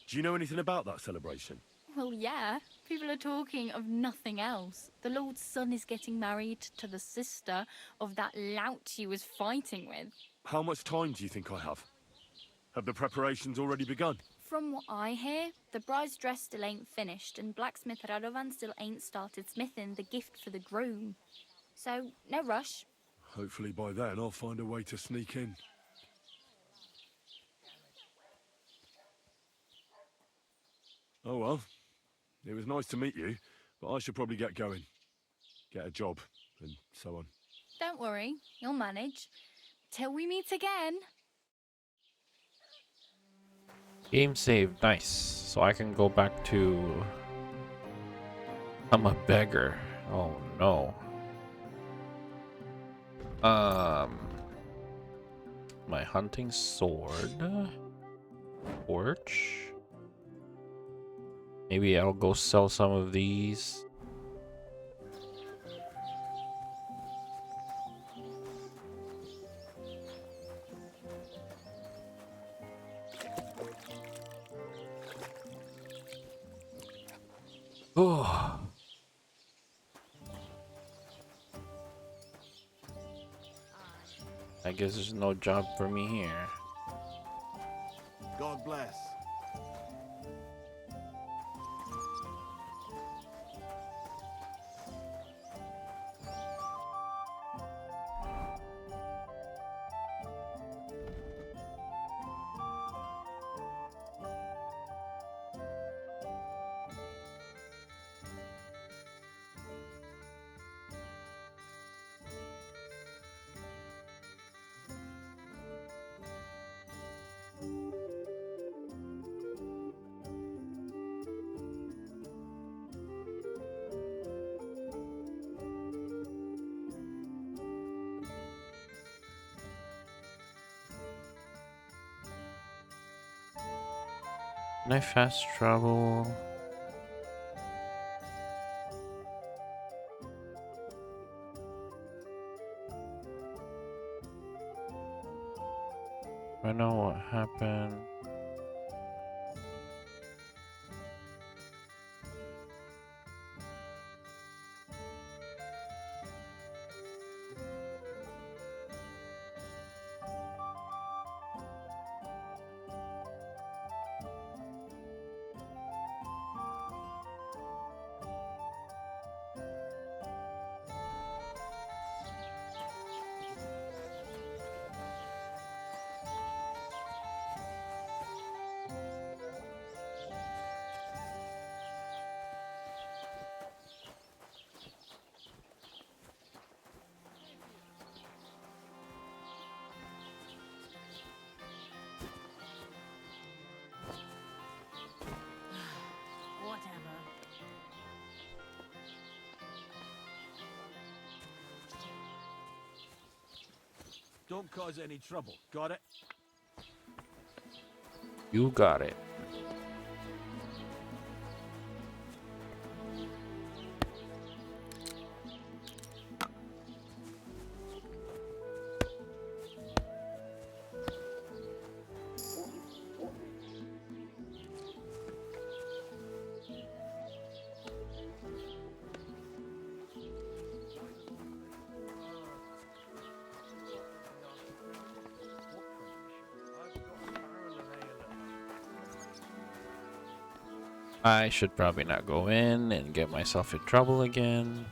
Do you know anything about that celebration? Well, yeah. People are talking of nothing else. The Lord's son is getting married to the sister of that lout he was fighting with. How much time do you think I have? Have the preparations already begun? From what I hear, the bride's dress still ain't finished, and blacksmith Radovan still ain't started smithing the gift for the groom. So, no rush. Hopefully by then I'll find a way to sneak in. Oh well, it was nice to meet you, but I should probably get going. Get a job, and so on. Don't worry, you'll manage. Till we meet again. Game saved, nice. So I can go back to... I'm a beggar. Oh no. My hunting sword. Torch. Maybe I'll go sell some of these. Oh. I guess there's no job for me here. God bless. Can I fast travel? I know what happened. Don't cause any trouble. Got it? You got it. I should probably not go in and get myself in trouble again.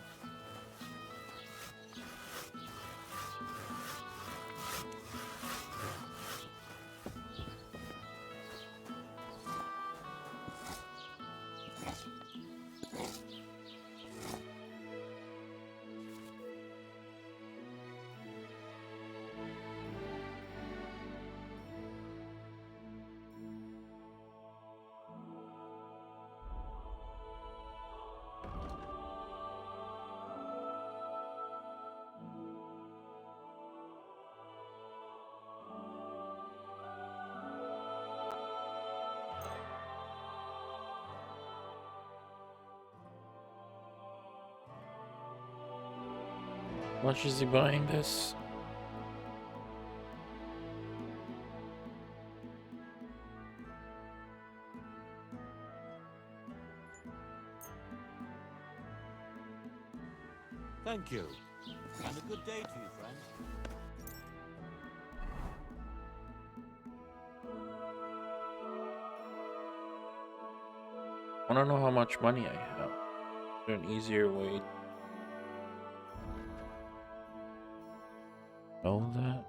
How much is he buying this? Thank you. And a good day to you, friend. I don't know how much money I have. Is there an easier way to know that?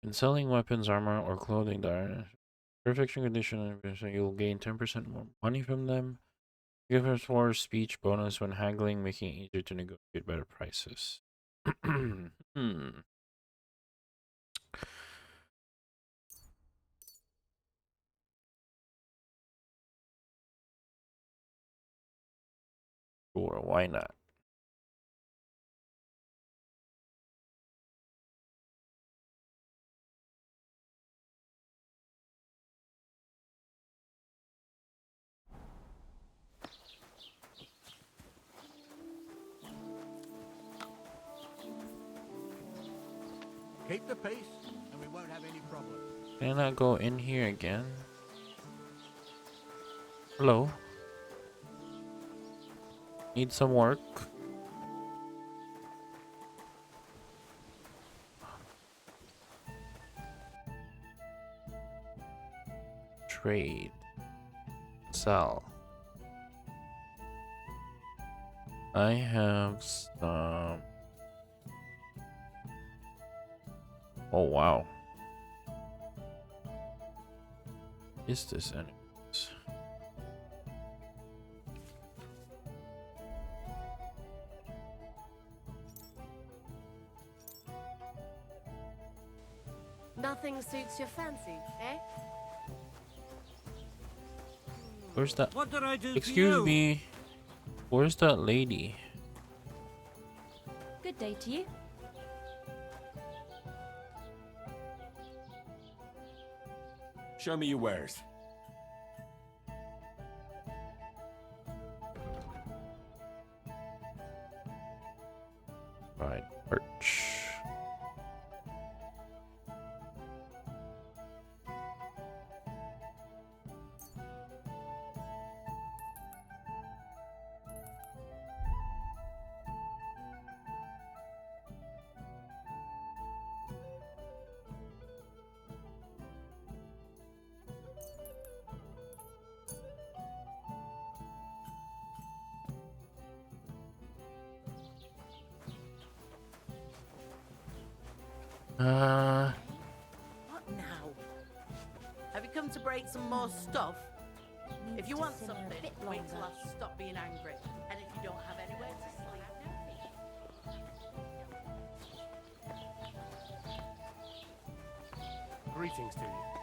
In selling weapons, armor, or clothing that are in perfection condition, you'll gain 10% more money from them. Give us more speech bonus when haggling, making it easier to negotiate better prices. Sure, why not? Keep the peace, and we won't have any problems. Can I go in here again? Hello? Need some work? Trade. Sell. I have some... Oh wow. Is this anyways? Nothing suits your fancy, eh? Where's that? What did I do Excuse to you? me. Where's that lady? Good day to you. Show me your wares. Right, merch. What now? Have you come to break some more stuff? If you want something, wait till I stop being angry. And if you don't have anywhere to sleep, Greetings to you.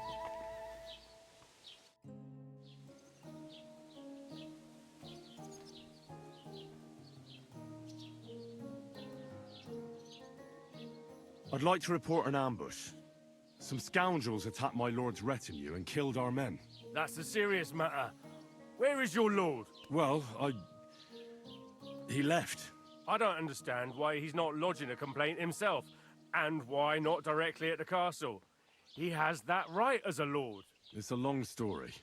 I'd like to report an ambush. Some scoundrels attacked my lord's retinue and killed our men. That's a serious matter. Where is your lord? Well, he left. I don't understand why he's not lodging a complaint himself, and why not directly at the castle. He has that right as a lord. It's a long story.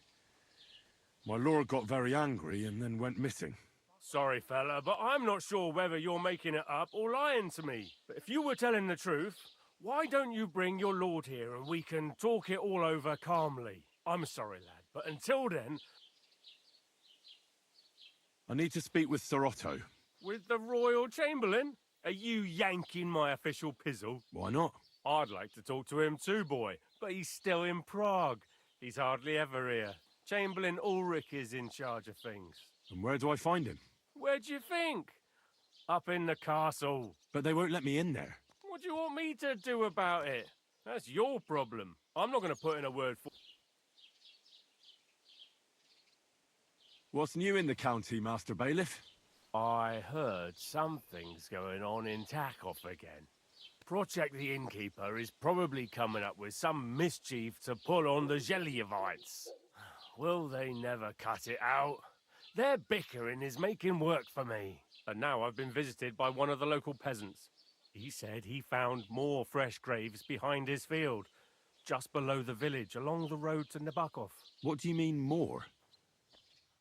My lord got very angry and then went missing. Sorry, fella, but I'm not sure whether you're making it up or lying to me. But if you were telling the truth, why don't you bring your lord here and we can talk it all over calmly? I'm sorry, lad, but until then... I need to speak with Sir Otto. With the Royal Chamberlain? Are you yanking my official pizzle? Why not? I'd like to talk to him too, boy, but he's still in Prague. He's hardly ever here. Chamberlain Ulrich is in charge of things. And where do I find him? Where do you think? Up in the castle. But they won't let me in there. What do you want me to do about it? That's your problem. I'm not going to put in a word for... What's new in the county, Master Bailiff? I heard something's going on in Takov again. Project the Innkeeper is probably coming up with some mischief to pull on the Zhelyevites. Will they never cut it out? Their bickering is making work for me. And now I've been visited by one of the local peasants. He said he found more fresh graves behind his field, just below the village, along the road to Nabokov. What do you mean, more?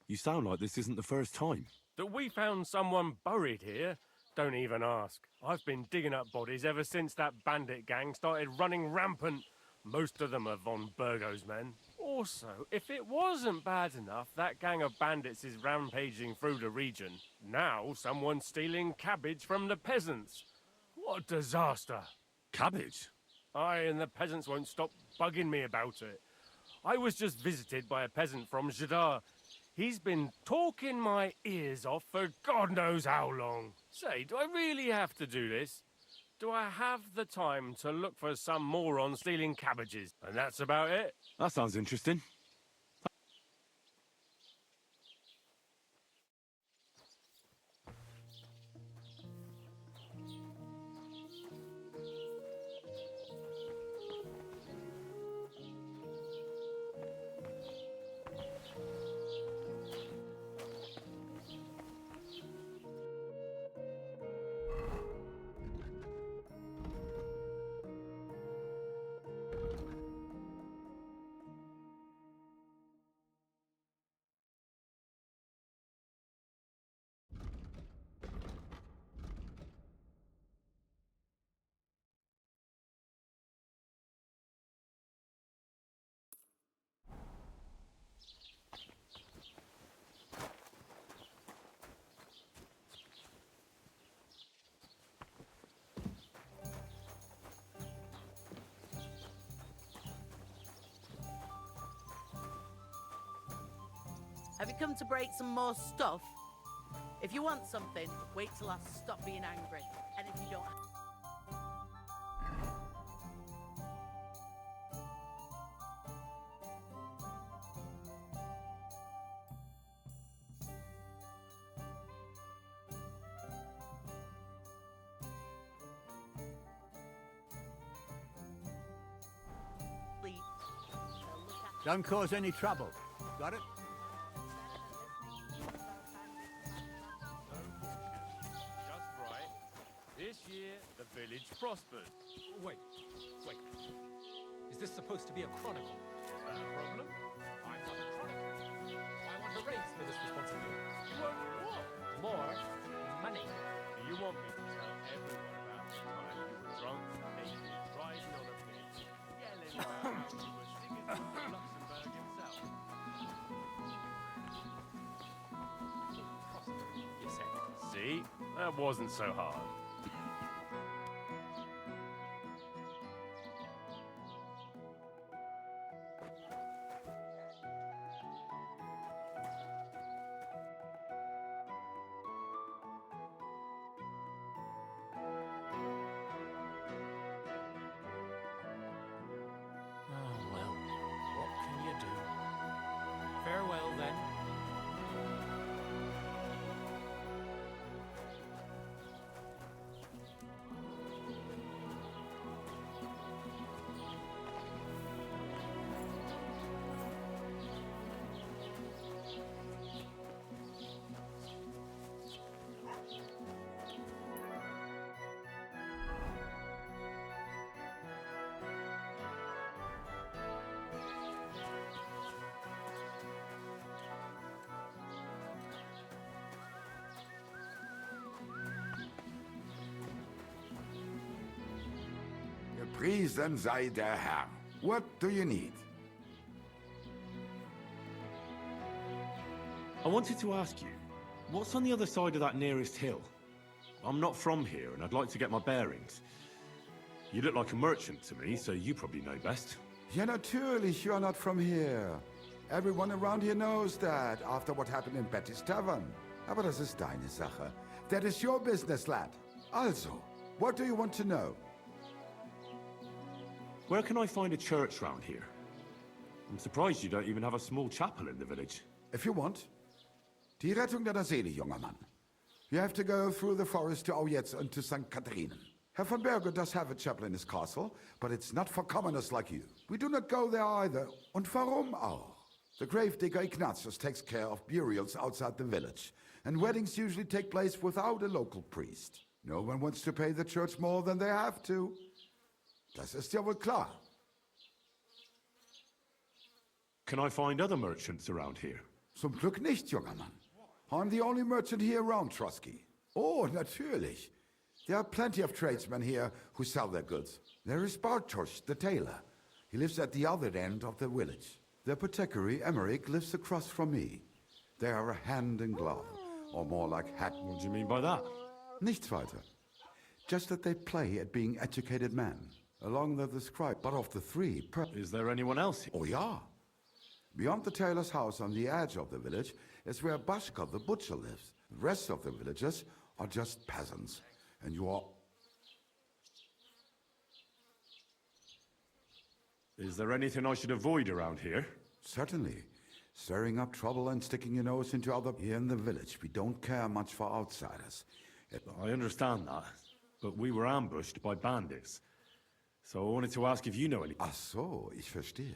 You sound like this isn't the first time. That we found someone buried here? Don't even ask. I've been digging up bodies ever since that bandit gang started running rampant. Most of them are von Burgo's men. Also, if it wasn't bad enough that gang of bandits is rampaging through the region, now someone's stealing cabbage from the peasants. What a disaster. Cabbage? Aye, and the peasants won't stop bugging me about it. I was just visited by a peasant from Jadar. He's been talking my ears off for God knows how long. Say, do I really have to do this? Do I have the time to look for some moron stealing cabbages? And that's about it. That sounds interesting. have you come to break some more stuff? If you want something, wait till I stop being angry. And if you don't... Don't cause any trouble. Got it? Just right. This year, the village prospered. Wait. Is this supposed to be a chronicle? That a problem? I'm not a chronicle. I want a raise for this responsibility. You want what? More money. Do you want me to tell everyone about the time you were drunk, naked, riding on a bitch, yelling about you were singing to Luxembourg himself? You said. See? That wasn't so hard. Gepriesen sei der Herr. What do you need? I wanted to ask you, what's on the other side of that nearest hill? I'm not from here, and I'd like to get my bearings. You look like a merchant to me, so you probably know best. Ja, natürlich, you are not from here. Everyone around here knows that, after what happened in Betty's Tavern. Aber das ist deine Sache. That is your business, lad. Also, what do you want to know? Where can I find a church round here? I'm surprised you don't even have a small chapel in the village. If you want. Die Rettung deiner Seele, junger Mann. You have to go through the forest to Aujetz and to St. Katharinen. Herr von Berge does have a chapel in his castle, but it's not for commoners like you. We do not go there either. Und warum auch? The gravedigger Ignatius takes care of burials outside the village, and weddings usually take place without a local priest. No one wants to pay the church more than they have to. Das ist ja wohl klar. Can I find other merchants around here? Zum Glück nicht, junger Mann. I'm the only merchant here around, Trusky. Oh, natürlich. There are plenty of tradesmen here who sell their goods. There is Bartosz, the tailor. He lives at the other end of the village. The apothecary, Emmerich, lives across from me. They are a hand in glove, or more like hat. What do you mean by that? Nichts weiter. Just that they play at being educated men, along with the scribe. But of the three... Is there anyone else here? Oh, yeah. Beyond the tailor's house on the edge of the village is where Bashka, the butcher, lives. The rest of the villagers are just peasants. And you are... Is there anything I should avoid around here? Certainly. Stirring up trouble and sticking your nose into other... Here in the village, we don't care much for outsiders. I understand that, but we were ambushed by bandits. So I wanted to ask if you know any... Ach so, ich verstehe.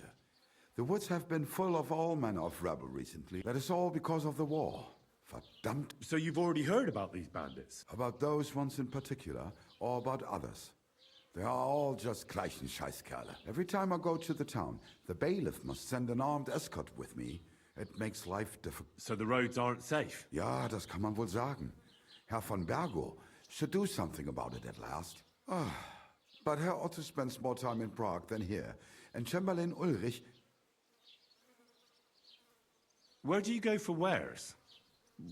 The woods have been full of all manner of rebel recently. That is all because of the war. Verdammt. So you've already heard about these bandits? About those ones in particular, or about others? They are all just gleichen Scheißkerle. Every time I go to the town, the bailiff must send an armed escort with me. It makes life difficult. So the roads aren't safe? Ja, das kann man wohl sagen. Herr von Bergo should do something about it at last. But Herr Otto spends more time in Prague than here, and Chamberlain Ulrich... Where do you go for wares?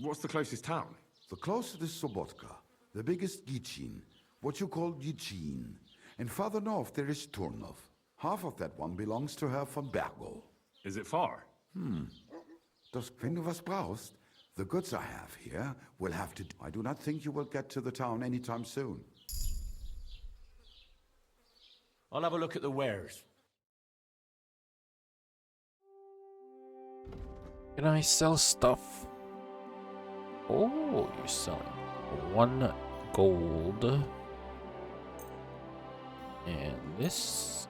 What's the closest town? The closest is Sobotka, the biggest Gichin, what you call Gichin. And farther north there is Turnov. Half of that one belongs to Herr von Bergo. Is it far? Wenn du was brauchst, the goods I have here will have to... I do not think you will get to the town anytime soon. I'll have a look at the wares. Can I sell stuff? Oh, you're selling 1 gold. And this.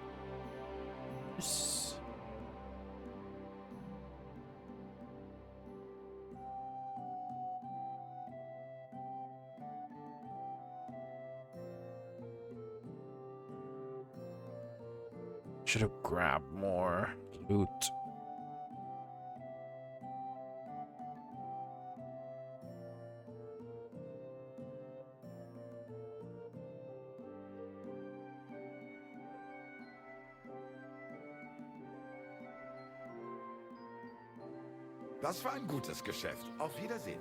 Should have grabbed more loot. Das war ein gutes Geschäft. Auf Wiedersehen.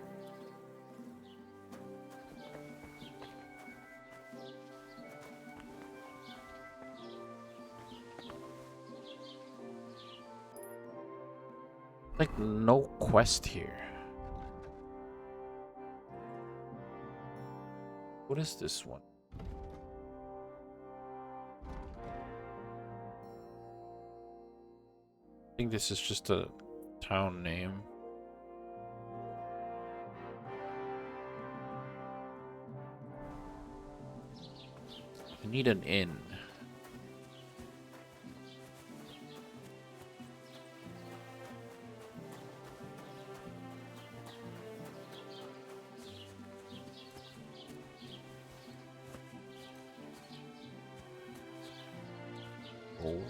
Like no quest here. What is this one? I think this is just a town name. I need an inn. Oh.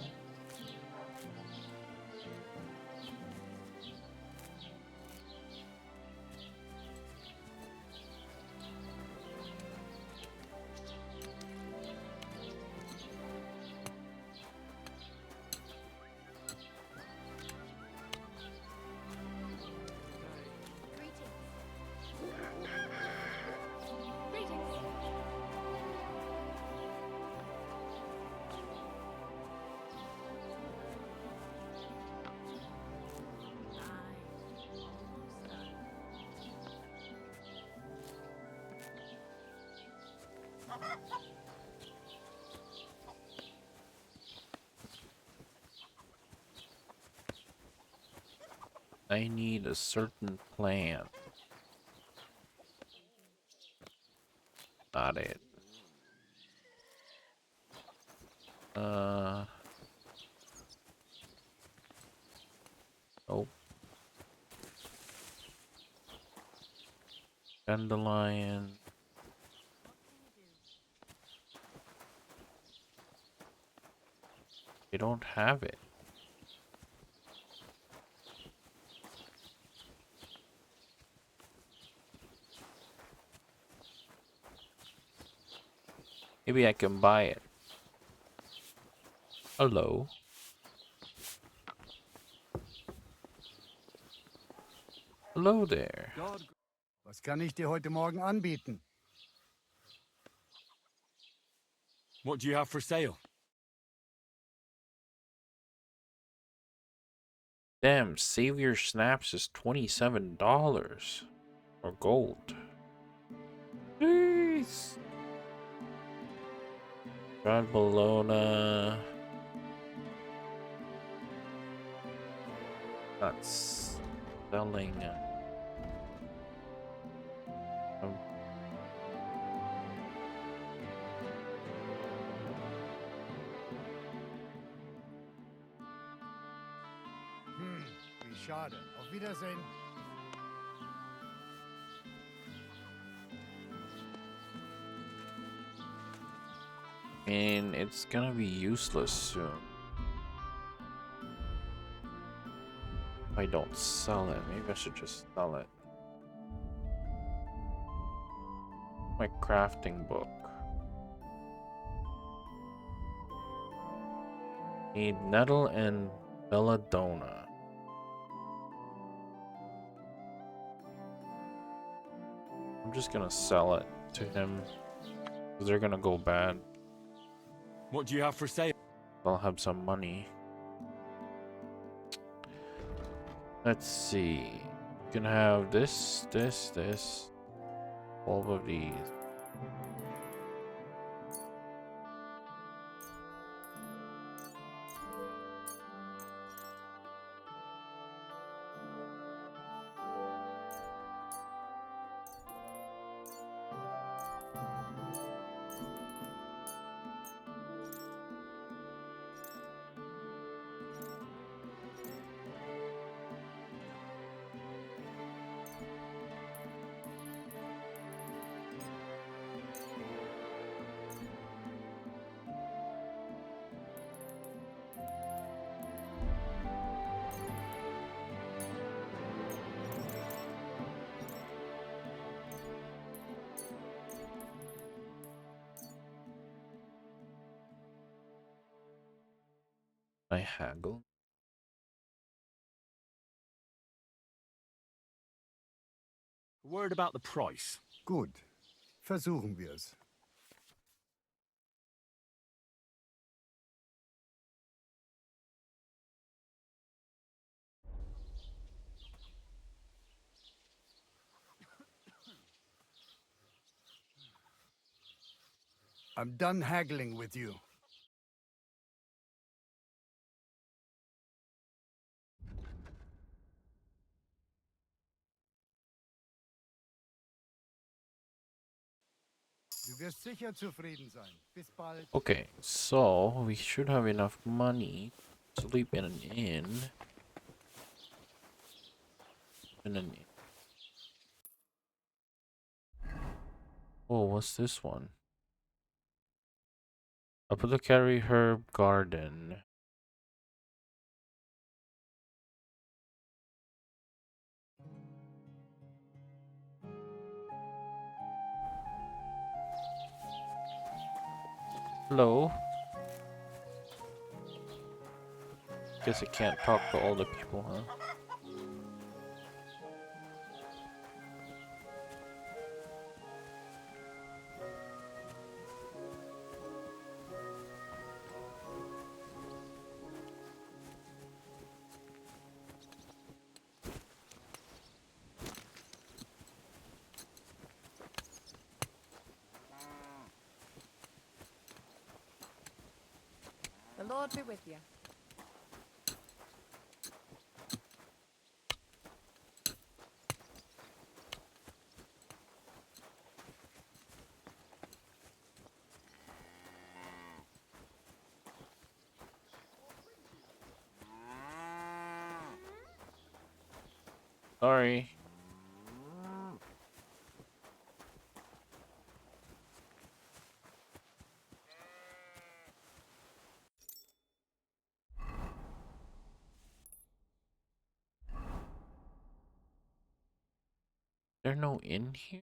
I need a certain plan. Not it. Nope. Dandelion. They don't have it. Maybe I can buy it. Hello. Hello there. Was kann ich dir heute Morgen anbieten? What do you have for sale? Damn, Savior Snaps is $27 or gold. Jeez. Dried Bologna. Not selling. Wie schade. Auf Wiedersehen. And it's gonna be useless soon. If I don't sell it, maybe I should just sell it. My crafting book. Need nettle and belladonna. I'm just gonna sell it to him because they're gonna go bad. What do you have for sale? I'll have some money. Let's see. You can have this, 12 of these. I haggle. Word about the price. Gut. Versuchen wir's. I'm done haggling with you. Du wirst sicher zufrieden sein. Bis bald. Okay, so we should have enough money to sleep in an inn. Oh, what's this one? Apothecary Herb Garden. Hello. Guess I can't talk to all the people, huh? Lord be with you. Sorry. There no inn here?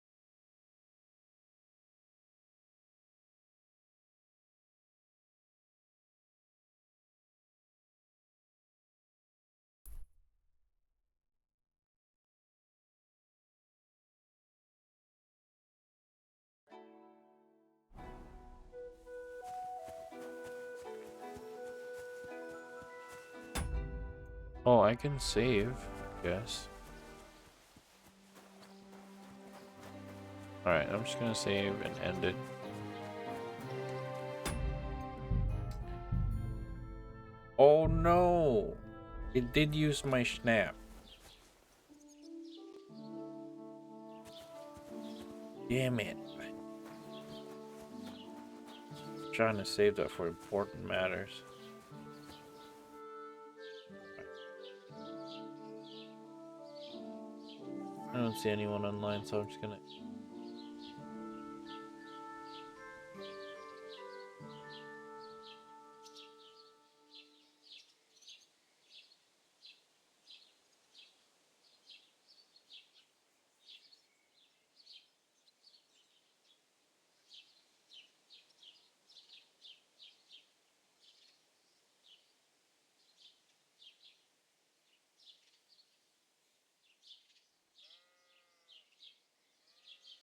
Oh, I can save, I guess. Alright, I'm just gonna save and end it. Oh no! It did use my snap. Damn it. I'm trying to save that for important matters. I don't see anyone online, so I'm just gonna